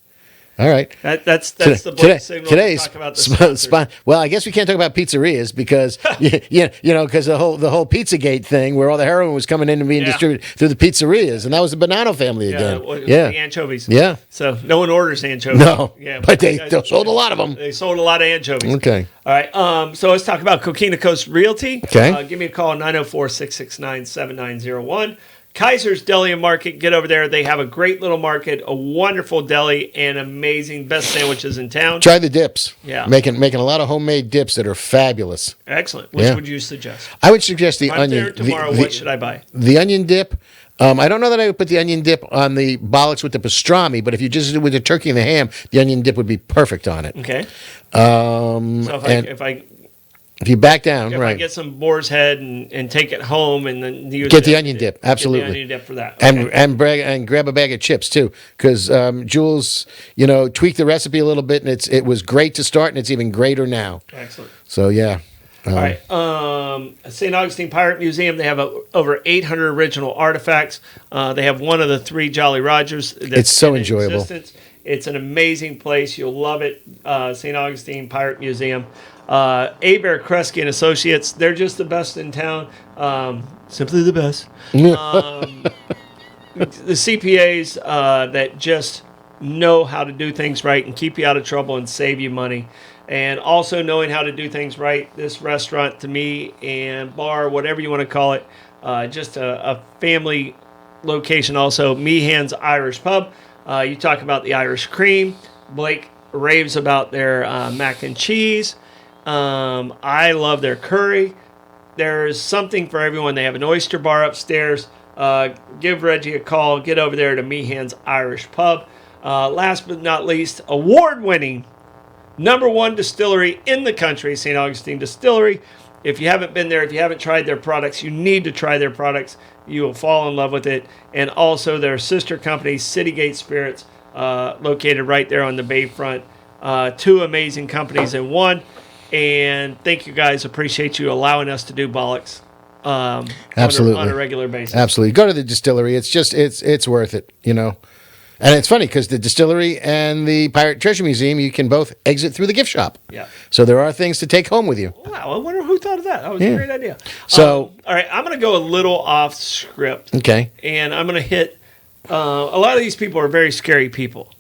All right. That's the black signal to talk about the sponsors. Well, I guess we can't talk about pizzerias because because the whole Pizzagate thing where all the heroin was coming in and being distributed through the pizzerias, and that was the Bonanno family again. The anchovies. Yeah. So no one orders anchovies. No. Yeah, but they sold a lot of them. They sold a lot of anchovies. Okay. All right. So let's talk about Coquina Coast Realty. Okay. Give me a call 904-669-7901. Kaiser's Deli and Market, get over there. They have a great little market, a wonderful deli, and amazing best sandwiches in town. Try the dips. Yeah. Making a lot of homemade dips that are fabulous. Excellent. Which would you suggest? I would suggest the I'm onion. there tomorrow. What should I buy? The onion dip. I don't know that I would put the onion dip on the Bollox with the pastrami, but if you just did it with the turkey and the ham, the onion dip would be perfect on it. Okay. So if you back down, if I get some boar's head and take it home and then use get the onion dip, absolutely. Get the onion dip for that. Okay. And grab a bag of chips too, because Jules, tweaked the recipe a little bit, and it was great to start, and it's even greater now. Excellent. So yeah. All right. St. Augustine Pirate Museum, they have over 800 original artifacts. They have one of the 3 Jolly Rogers. It's so enjoyable. Existence. It's an amazing place. You'll love it. St. Augustine Pirate Museum. Bear Kresge and Associates, they're just the best in town. Simply the best. The CPAs that just know how to do things right and keep you out of trouble and save you money. And also knowing how to do things right. This restaurant, to me, and bar, whatever you want to call it, just a family location. Also, Meehan's Irish Pub. You talk about the Irish cream. Blake raves about their mac and cheese. I love their curry. There's something for everyone. They have an oyster bar upstairs. Give Reggie a call. Get over there to Meehan's Irish Pub. Last but not least, award-winning #1 distillery in the country, St. Augustine Distillery. If you haven't been there, if you haven't tried their products, you need to try their products. You will fall in love with it. And also their sister company, Citygate Spirits, located right there on the bayfront. 2 amazing companies in one. And thank you guys. Appreciate you allowing us to do Bollox Absolutely. on a regular basis. Absolutely. Go to the distillery. It's just it's worth it, you know. And it's funny because the distillery and the Pirate Treasure Museum, you can both exit through the gift shop. Yeah. So there are things to take home with you. Wow, I wonder who thought of that. That was a great idea. So, all right, I'm going to go a little off script. Okay. And I'm going to hit. A lot of these people are very scary people,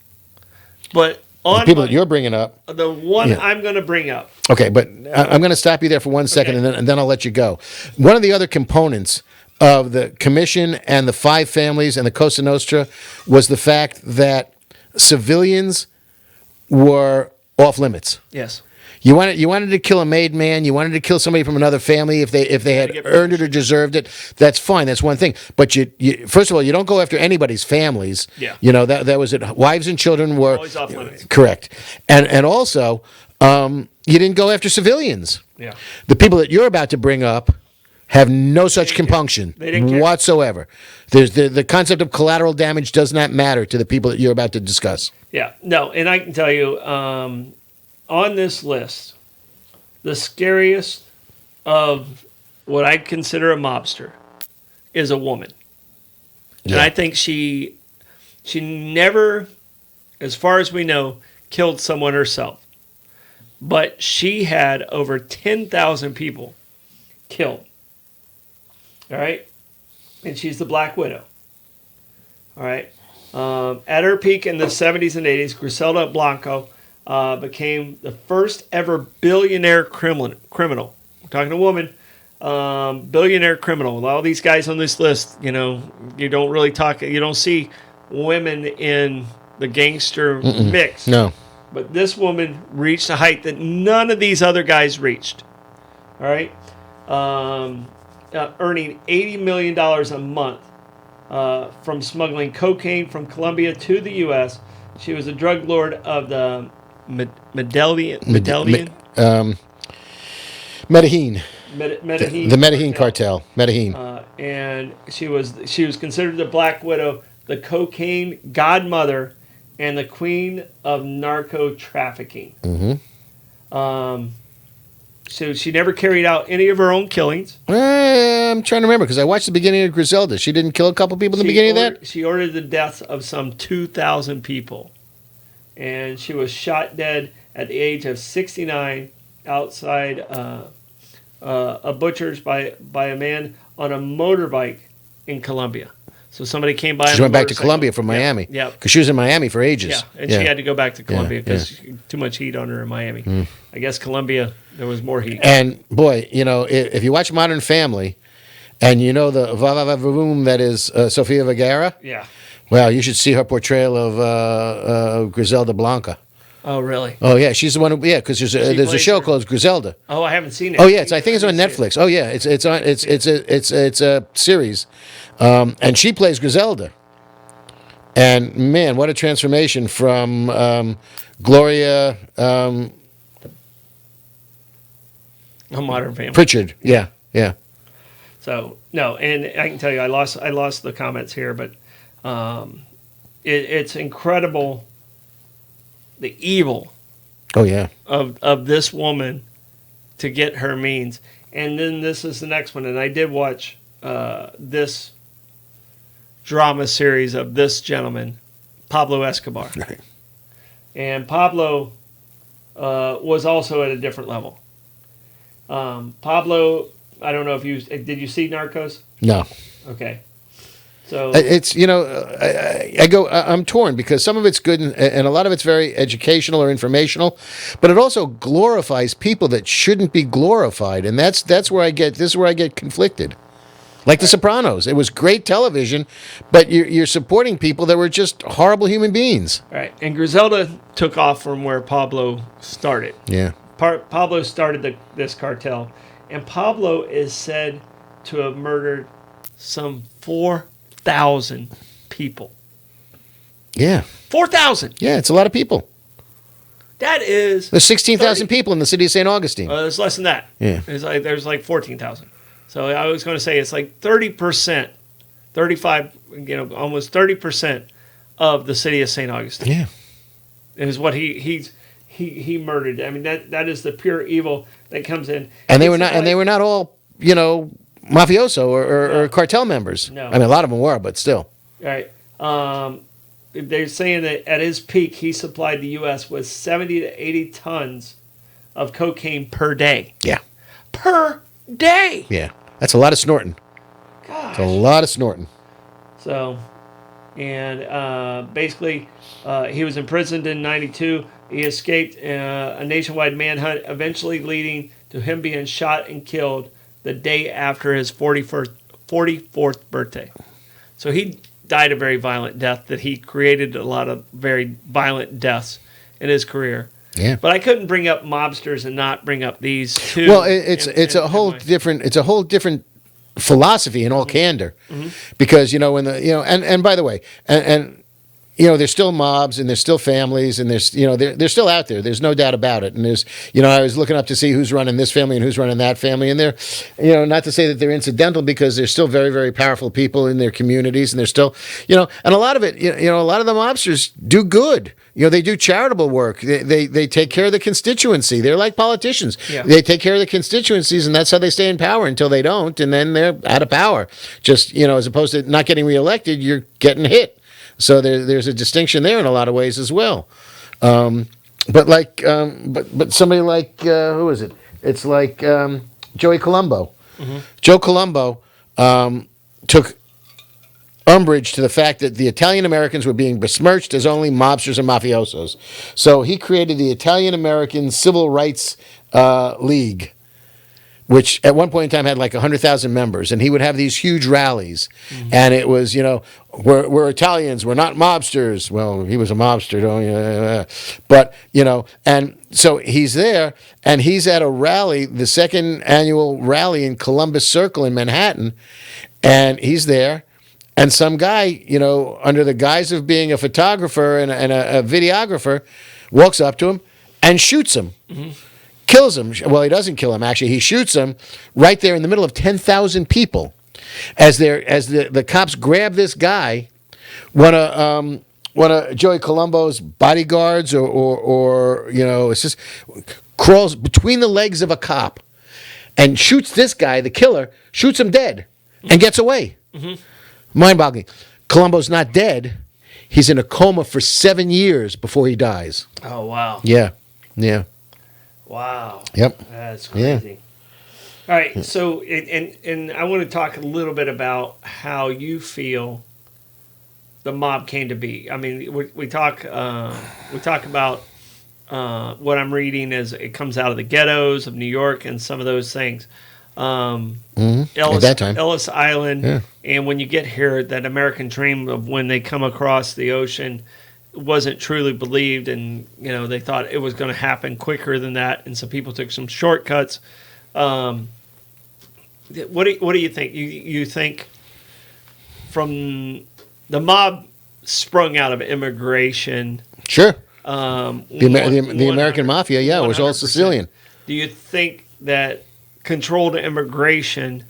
but on The people that you're bringing up. the one I'm going to bring up. Okay, but I'm going to stop you there for 1 second, Okay. and then I'll let you go. One of the other components of the commission and the five families and the Cosa Nostra was the fact that civilians were off limits. Yes. You wanted to kill a made man. You wanted to kill somebody from another family if they had get earned it or deserved it. That's fine. That's one thing. But you first of all, you don't go after anybody's families. Yeah. You know that was it. Wives and children were Always off limits. Correct. And also, you didn't go after civilians. Yeah. The people that you're about to bring up have no such compunction They didn't care. whatsoever. There's the concept of collateral damage does not matter to the people that you're about to discuss. Yeah. No, and I can tell you, on this list, the scariest of what I consider a mobster is a woman. Yeah. And I think she never, as far as we know, killed someone herself. But she had over 10,000 people killed. All right? And she's the Black Widow. All right? At her peak in the 70s and 80s, Griselda Blanco became the first ever billionaire criminal. We're talking a woman, billionaire criminal. All these guys on this list, you don't see women in the gangster mix. No. But this woman reached a height that none of these other guys reached. All right? Earning $80 million a month from smuggling cocaine from Colombia to the U.S. She was a drug lord of the Medellin? Medellin. Medellin. The Medellin cartel. Medellin. And she was considered the Black Widow, the cocaine godmother, and the queen of narco trafficking. Mm-hmm. So she never carried out any of her own killings. I'm trying to remember because I watched the beginning of Griselda. She didn't kill a couple people in the beginning of that? She ordered the deaths of some 2,000 people. And she was shot dead at the age of 69 outside a butcher's by a man on a motorbike in Colombia. So somebody came by. She went back to Colombia from Miami. Yeah. Because she was in Miami for ages. Yeah, and she had to go back to Colombia because too much heat on her in Miami. Mm. I guess Colombia, there was more heat. And boy, if you watch Modern Family, and you know the va-va-va-voom that is Sofia Vergara, Yeah. well, you should see her portrayal of Griselda Blanca. Oh, really? Oh yeah, she's the one. Because there's a plays show her? called Griselda. Oh, I haven't seen it. Oh yeah, I think it's on Netflix. Oh yeah, it's a series, and she plays Griselda. And man, what a transformation from Gloria A Modern Family. Pritchard. Yeah. So no, and I can tell you, I lost the comments here, but it's incredible the evil Oh yeah. of this woman to get her means. And then this is the next one, and I did watch this drama series of this gentleman, Pablo Escobar, Right. and Pablo was also at a different level. Pablo, I don't know if did you see Narcos? No. Okay. So It's I'm torn because some of it's good and a lot of it's very educational or informational, but it also glorifies people that shouldn't be glorified, and this is where I get conflicted. Like The Sopranos, it was great television, but you're supporting people that were just horrible human beings. all right, and Griselda took off from where Pablo started. Yeah. Pablo started this cartel, and Pablo is said to have murdered some 4,000 people. Yeah. 4,000. Yeah, it's a lot of people. That is. There's 16,000 people in the city of St. Augustine. There's less than that. Yeah. There's like 14,000. So I was going to say it's like 30%, 35, almost 30% of the city of St. Augustine. Yeah. Is what he he murdered. I mean, that is the pure evil that comes in. And they were not all, mafioso or cartel members. No. I mean, a lot of them were, but still. Right. They're saying that at his peak, he supplied the U.S. with 70 to 80 tons of cocaine per day. Yeah. Per day. Yeah. That's a lot of snorting. Gosh. It's a lot of snorting. So, and basically, he was imprisoned in 92. He escaped a nationwide manhunt, eventually leading to him being shot and killed the day after his 44th birthday. So he died a very violent death, that he created a lot of very violent deaths in his career. Yeah. But I couldn't bring up mobsters and not bring up these two. Well, it's a whole different philosophy in all candor, because and by the way, and there's still mobs and there's still families and there's they're still out there. There's no doubt about it. And there's I was looking up to see who's running this family and who's running that family, and they're not to say that they're incidental, because they're still very, very powerful people in their communities, and they're still and a lot of it a lot of the mobsters do good. They do charitable work. They take care of the constituency. They're like politicians. Yeah. They take care of the constituencies, and that's how they stay in power until they don't, and then they're out of power. Just as opposed to not getting reelected, you're getting hit. So there's a distinction there in a lot of ways as well. But somebody like who is it? It's like Joey Colombo. Mm-hmm. Joe Colombo took umbrage to the fact that the Italian Americans were being besmirched as only mobsters and mafiosos. So he created the Italian American Civil Rights League, which at one point in time had like 100,000 members, and he would have these huge rallies, and it was, we're Italians, we're not mobsters. Well, he was a mobster, don't you? But, and so he's there, and he's at a rally, the second annual rally in Columbus Circle in Manhattan, and he's there, and some guy, under the guise of being a photographer and a videographer, walks up to him and shoots him. Mm-hmm. Kills him. Well, he doesn't kill him, actually. He shoots him right there in the middle of 10,000 people. As the cops grab this guy, one of Joey Colombo's bodyguards or it's just crawls between the legs of a cop and shoots this guy, the killer, shoots him dead and gets away. Mm-hmm. Mind-boggling. Colombo's not dead. He's in a coma for 7 years before he dies. Oh, wow. Yeah. Wow. Yep. That's crazy. Yeah. All right. So, and I want to talk a little bit about how you feel the mob came to be. I mean, we talk about what I'm reading as it comes out of the ghettos of New York and some of those things. At that time. Ellis Island, yeah. And when you get here, that American dream of when they come across the ocean wasn't truly believed, and they thought it was going to happen quicker than that, and some people took some shortcuts. What do you think? You think from the mob sprung out of immigration? Sure. The American mafia, yeah, 100%. It was all Sicilian. Do you think that controlled immigration,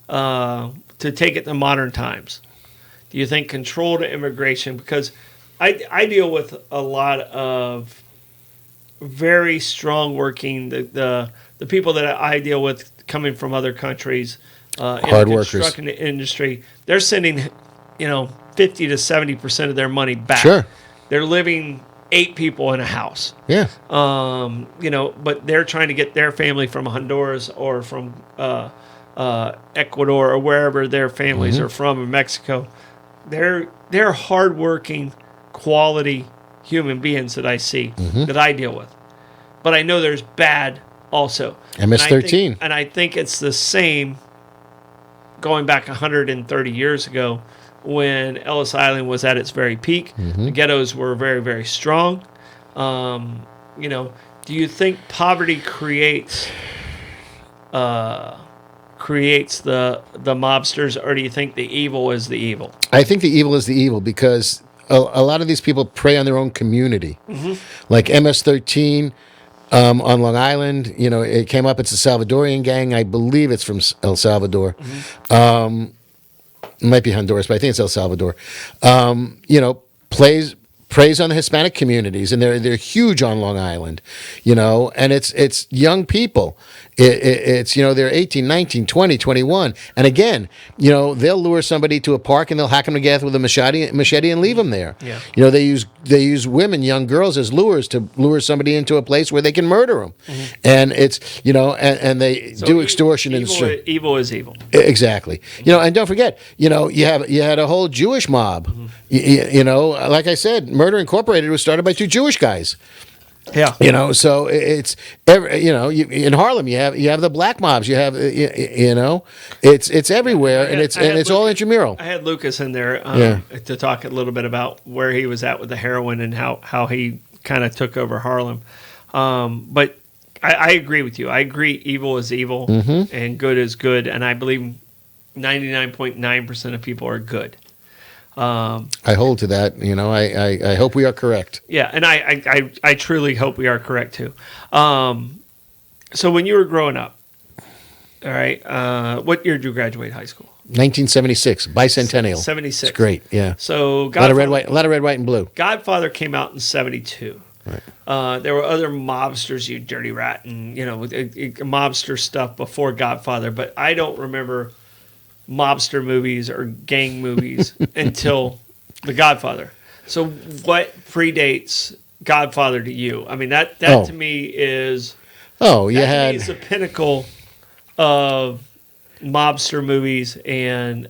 to take it to modern times, do you think controlled immigration, because I deal with a lot of very strong working, the people that I deal with coming from other countries, hard in the workers, construction industry, they're sending 50 to 70% of their money back. Sure. They're living 8 people in a house. Yeah. But they're trying to get their family from Honduras or from Ecuador or wherever their families are from, in Mexico. They're hardworking, quality human beings that I see, that I deal with. But I know there's bad also. MS-13. And I think it's the same going back 130 years ago when Ellis Island was at its very peak. The ghettos were very, very strong. Do you think poverty creates the mobsters, or do you think the evil is the evil? I think the evil is the evil, because a lot of these people prey on their own community. Like MS-13 on Long Island, it came up. It's a Salvadorian gang. I believe it's from El Salvador. It might be Honduras, but I think it's El Salvador. preys on the Hispanic communities, and they're huge on Long Island, and it's young people. It's they're 18, 19, 20, 21, and again, they'll lure somebody to a park and they'll hack them to death with a machete and leave them there. Yeah. They use women, young girls, as lures to lure somebody into a place where they can murder them, and it's and they do extortion and evil is evil. Exactly. And don't forget, you had a whole Jewish mob. Like I said, Murder Incorporated was started by two Jewish guys. Yeah. So it's in Harlem you have the black mobs. You have it's everywhere, and it's all intramural. I had Lucas in there to talk a little bit about where he was at with the heroin and how he kind of took over Harlem. But I agree with you. I agree evil is evil and good is good, and I believe 99.9% of people are good. I hold to that. I hope we are correct. Yeah, and I truly hope we are correct too. So when you were growing up, all right, what year did you graduate high school? 1976, bicentennial. 76. It's great. Yeah. So a lot of red, white, and blue. Godfather came out in 72. Right. There were other mobsters, you dirty rat, and mobster stuff before Godfather, but I don't remember mobster movies or gang movies until The Godfather. So what predates Godfather to you? I mean, that to me is is the pinnacle of mobster movies and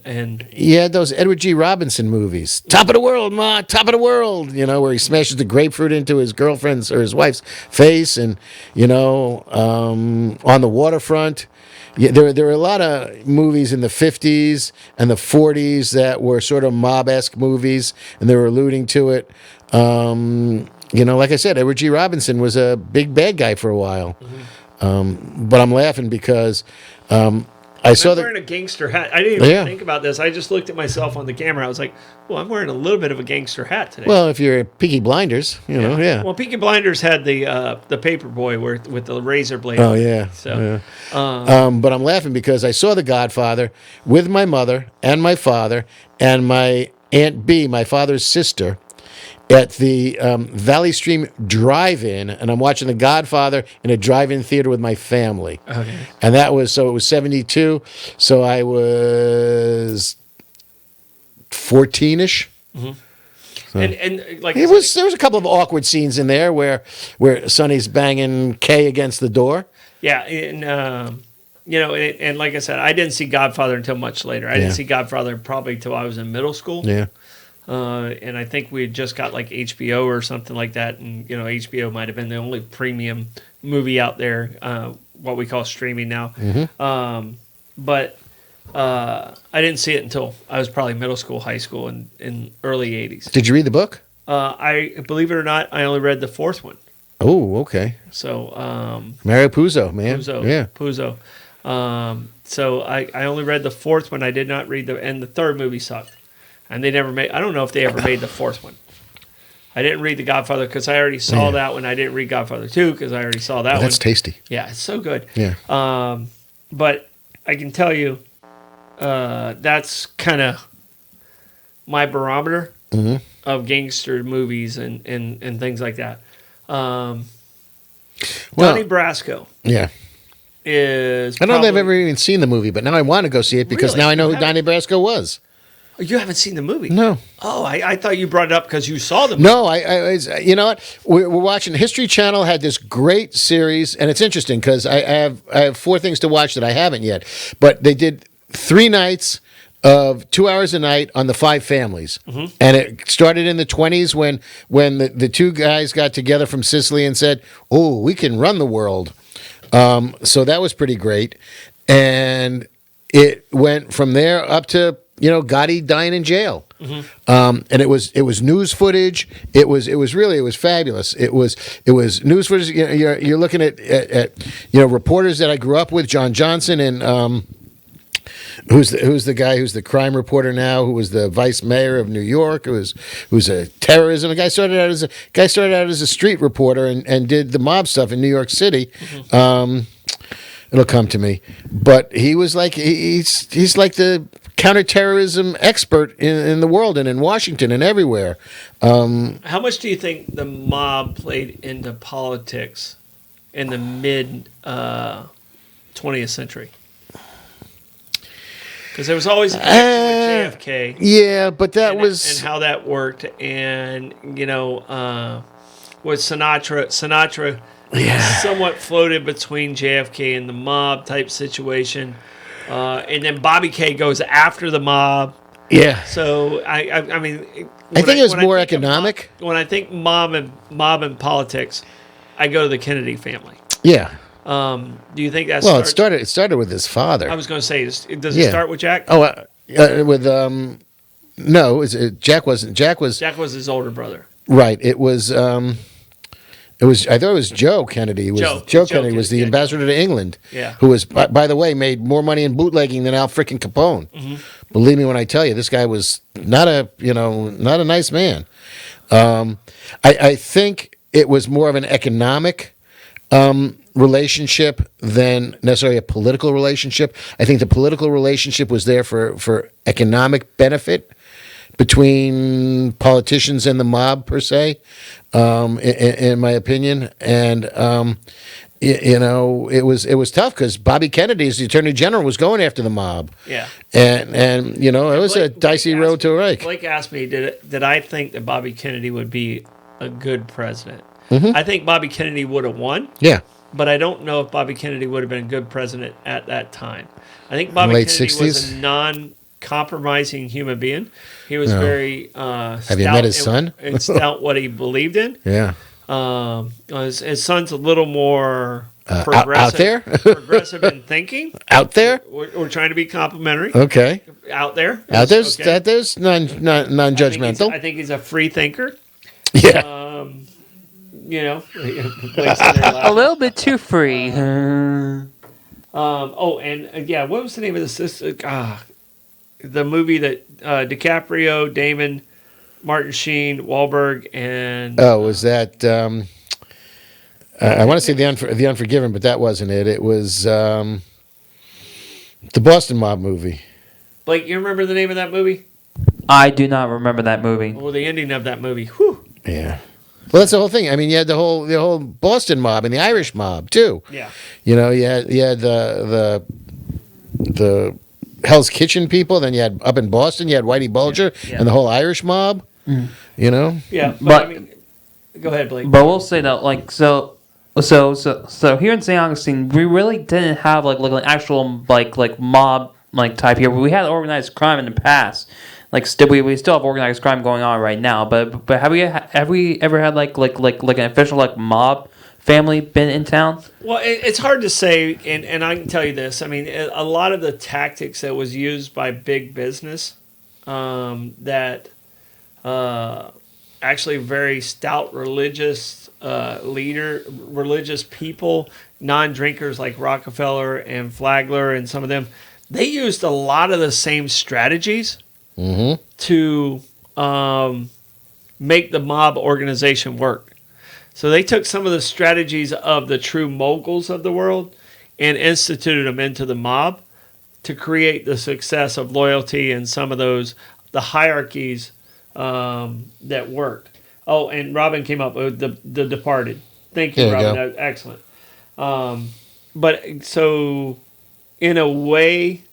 you had those Edward G. Robinson movies. Top of the world, Ma, top of the world, where he smashes the grapefruit into his girlfriend's or his wife's face, and on the waterfront. Yeah, there were a lot of movies in the 50s and the 40s that were sort of mob-esque movies, and they were alluding to it. Like I said, Edward G. Robinson was a big bad guy for a while. But I'm laughing because I saw I'm wearing a gangster hat. I didn't even think about this. I just looked at myself on the camera. I was like, well, I'm wearing a little bit of a gangster hat today. Well, if you're Peaky Blinders, yeah. Well, Peaky Blinders had the paper boy with the razor blade. Oh, yeah. So, yeah. But I'm laughing because I saw The Godfather with my mother and my father and my Aunt B, my father's sister, at the Valley Stream Drive-In, and I'm watching The Godfather in a drive-in theater with my family. Okay. And it was 72, so I was 14-ish. Mm-hmm. So. And like there was a couple of awkward scenes in there where Sonny's banging Kay against the door. Yeah, and and like I said, I didn't see Godfather until much later. I didn't see Godfather probably until I was in middle school. Yeah. And I think we had just got like HBO or something like that, and HBO might have been the only premium movie out there, what we call streaming now. Mm-hmm. But I didn't see it until I was probably middle school, high school, in early '80s. Did you read the book? I believe it or not, I only read the fourth one. Oh, okay. So Mario Puzo, man. Puzo. So I only read the fourth one. I did not read and the third movie sucked. And they never made. I don't know if they ever made the fourth one. I didn't read The Godfather because I already saw that one. I didn't read Godfather 2 because I already saw that one. That's tasty. Yeah, it's so good. Yeah. But I can tell you, that's kind of my barometer of gangster movies and things like that. Donnie Brasco. Yeah. I don't know if I've ever even seen the movie, but now I want to go see it because now I know who Donnie Brasco was. You haven't seen the movie? No. Oh, I thought you brought it up because you saw the movie. No, I you know what? We're watching History Channel had this great series, and it's interesting because I have 4 things to watch that I haven't yet. But they did 3 nights of 2 hours a night on the 5 families, and it started in the 20s when the 2 guys got together from Sicily and said, "Oh, we can run the world." So that was pretty great, and it went from there up to Gotti dying in jail, and it was news footage. It was fabulous. It was news footage. You're looking at reporters that I grew up with, John Johnson and who's the guy who's the crime reporter now, who was the vice mayor of New York, who's a terrorism. The guy started out as a street reporter and did the mob stuff in New York City. It'll come to me. But he was like he's like the counterterrorism expert in the world and in Washington and everywhere. How much do you think the mob played into politics in the mid 20th century? Because there was always a connection with JFK. Yeah, but that and, was... and how that worked, and with Sinatra somewhat floated between JFK and the mob type situation, and then Bobby K goes after the mob. Yeah. So I mean, I think it was more economic. When I think mob and politics, I go to the Kennedy family. Yeah. Do you think that's it started with his father? I was going to say, does it start with Jack? Oh, with no, Jack wasn't. Jack was his older brother. Right. It was. It was. I thought it was Joe Kennedy. Joe Kennedy was the ambassador to England. Yeah. Who was, by the way, made more money in bootlegging than Al frickin' Capone. Mm-hmm. Believe me when I tell you, this guy was not a nice man. I think it was more of an economic relationship than necessarily a political relationship. I think the political relationship was there for economic benefit between politicians and the mob, per se, in my opinion. And it was tough because Bobby Kennedy, as the Attorney General, was going after the mob. Yeah, and it was a dicey road to rake. Blake asked me, did I think that Bobby Kennedy would be a good president? Mm-hmm. I think Bobby Kennedy would have won. Yeah. But I don't know if Bobby Kennedy would have been a good president at that time. I think Bobby Late Kennedy 60s? was a non-compromising human being. He was very Have you met his son? And stout what he believed in. Yeah. His son's a little more progressive, out there? progressive in thinking. Out there? We're trying to be complimentary. Okay. Out there. Out there's okay. there's non-judgmental. I think he's a free thinker. Yeah. A little bit too free. What was the name of this? The movie that DiCaprio, Damon, Martin Sheen, Wahlberg, and was that? I want to say the Unforgiven, but that wasn't it. It was the Boston Mob movie. Blake, you remember the name of that movie? I do not remember that movie. Well, the ending of that movie. Whew. Yeah. Well, that's the whole thing. I mean, you had the whole Boston mob and the Irish mob too. Yeah. You had the Hell's Kitchen people. Then you had up in Boston, you had Whitey Bulger and the whole Irish mob. Mm. Yeah, but I mean, go ahead, Blake. But we'll say that, like, so here in St. Augustine, we really didn't have like an actual like mob like type here. We had organized crime in the past. Like we still have organized crime going on right now, but have we ever had like an official like mob family been in town? Well, it's hard to say, and I can tell you this. I mean, a lot of the tactics that was used by big business, that actually very stout religious religious people, non-drinkers like Rockefeller and Flagler and some of them, they used a lot of the same strategies. Mm-hmm. To make the mob organization work. So they took some of the strategies of the true moguls of the world and instituted them into the mob to create the success of loyalty and some of the hierarchies that worked. Oh, and Robin came up with the Departed. Thank you, Robin. That was excellent. But so in a way,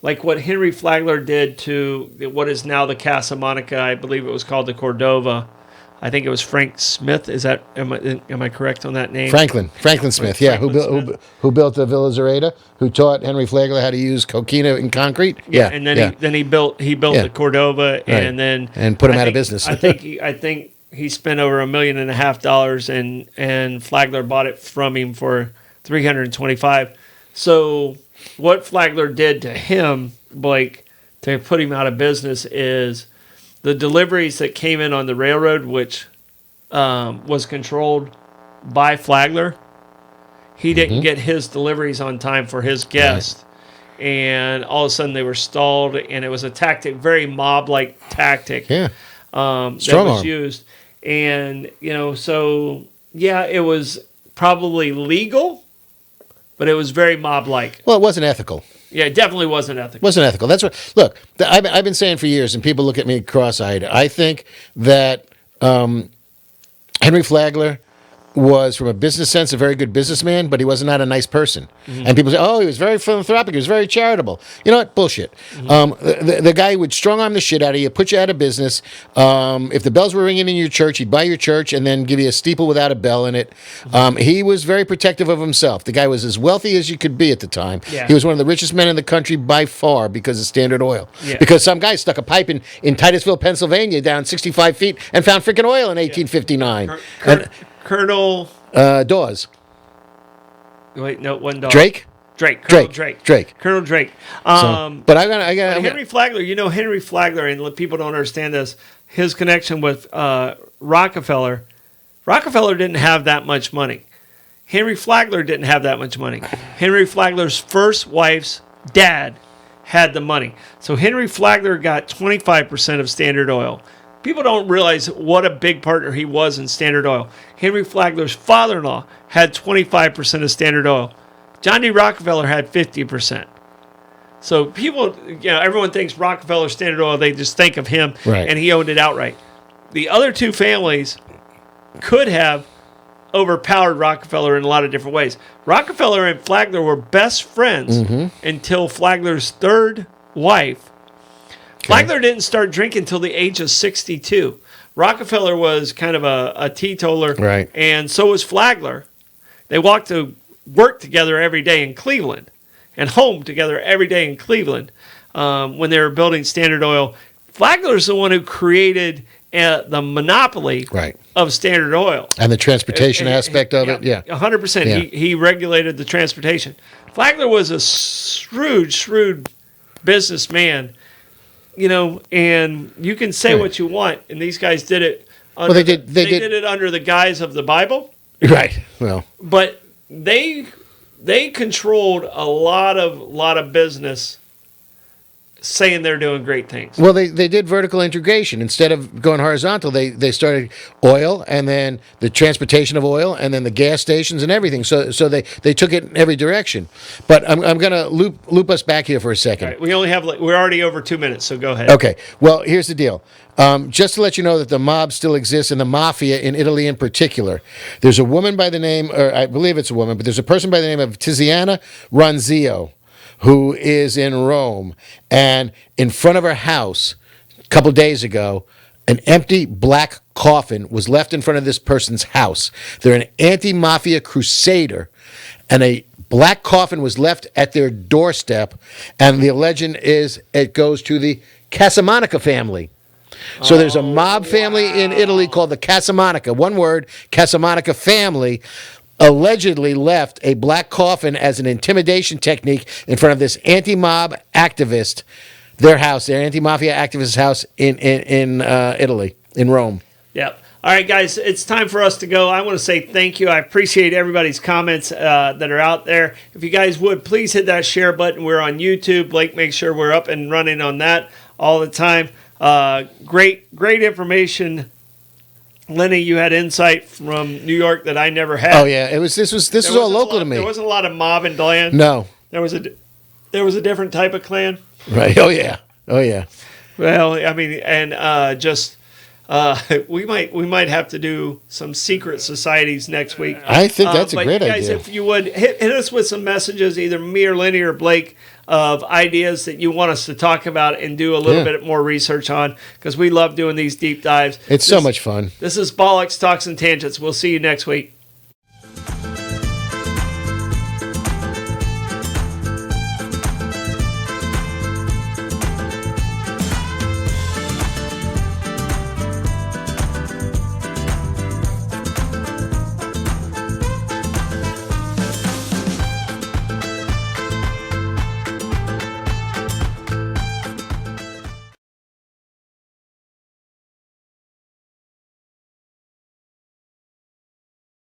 like what Henry Flagler did to what is now the Casa Monica, I believe it was called the Cordova. I think it was Frank Smith. Am I correct on that name? Franklin Smith. Yeah, who built the Villa Zareta, who taught Henry Flagler how to use coquina in concrete. Yeah, and then he built the Cordova, and then put him out of business. I think he spent over $1.5 million, and Flagler bought it from him for $325. So what Flagler did to him, Blake, to put him out of business is the deliveries that came in on the railroad, which was controlled by Flagler. He didn't get his deliveries on time for his guests. Right. And all of a sudden they were stalled, and it was a tactic, very mob-like tactic that was used. And, it was probably legal, but it was very mob-like. Well, it wasn't ethical. Yeah, it definitely wasn't ethical. Wasn't ethical. That's what. Look, I've been saying for years, and people look at me cross-eyed. I think that Henry Flagler was, from a business sense, a very good businessman, but he was not a nice person. And people say, oh, he was very philanthropic, he was very charitable. You know what? Bullshit. The guy would strong-arm the shit out of you, put you out of business. If the bells were ringing in your church, he'd buy your church and then give you a steeple without a bell in it. He was very protective of himself. The guy was as wealthy as you could be at the time. Yeah. He was one of the richest men in the country by far because of Standard Oil. Yeah. Because some guy stuck a pipe in Titusville, Pennsylvania, down 65 feet and found freaking oil in 1859. Colonel... Dawes. Wait, no, one dog. Drake? Colonel Drake. Colonel Drake. But I got Henry Flagler, Henry Flagler, and people don't understand this, his connection with Rockefeller didn't have that much money. Henry Flagler didn't have that much money. Henry Flagler's first wife's dad had the money. So Henry Flagler got 25% of Standard Oil. People don't realize what a big partner he was in Standard Oil. Henry Flagler's father-in-law had 25% of Standard Oil. John D. Rockefeller had 50%. So people, everyone thinks Rockefeller, Standard Oil, they just think of him, right, and he owned it outright. The other two families could have overpowered Rockefeller in a lot of different ways. Rockefeller and Flagler were best friends until Flagler's third wife. Flagler didn't start drinking until the age of 62. Rockefeller was kind of a teetotaler, right, and so was Flagler. They walked to work together every day in Cleveland and home together every day in Cleveland when they were building Standard Oil. Flagler's the one who created the monopoly of Standard Oil. And the transportation aspect of it, 100%. Yeah. He regulated the transportation. Flagler was a shrewd businessman. And you can say what you want, and these guys did it. They did it under the guise of the Bible, right? Well, but they controlled a lot of business, saying they're doing great things. Well, they did vertical integration. Instead of going horizontal, they started oil, and then the transportation of oil, and then the gas stations and everything. So they took it in every direction. But I'm going to loop us back here for a second. All right, we're already over 2 minutes, so go ahead. Okay. Well, here's the deal. Just to let you know that the mob still exists, and the mafia in Italy in particular. There's a woman by the name, or I believe it's a woman, but there's a person by the name of Tiziana Ronzio, who is in Rome, and in front of her house a couple days ago, an empty black coffin was left in front of this person's house. They're an anti-mafia crusader, and a black coffin was left at their doorstep, and the legend is it goes to the Casamonica family. So there's a mob family in Italy called the Casamonica. One word, Casamonica family, allegedly left a black coffin as an intimidation technique in front of this anti-mob activist, their anti-mafia activist house in Italy, in Rome. Yep. All right, guys, it's time for us to go. I want to say thank you. I appreciate everybody's comments that are out there. If you guys would, please hit that share button. We're on YouTube. Blake makes sure we're up and running on that all the time. Great information. Lenny, you had insight from New York that I never had. Oh yeah, this was all local to me. There wasn't a lot of mob and clan. No, there was a different type of clan. Right. Oh yeah. Well, I mean, and we might have to do some secret societies next week. I think that's a great guys, idea. If you would hit us with some messages, either me or Lenny or Blake, of ideas that you want us to talk about and do a little bit more research on, because we love doing these deep dives. It's so much fun. This is Bollox Talks and Tangents. We'll see you next week.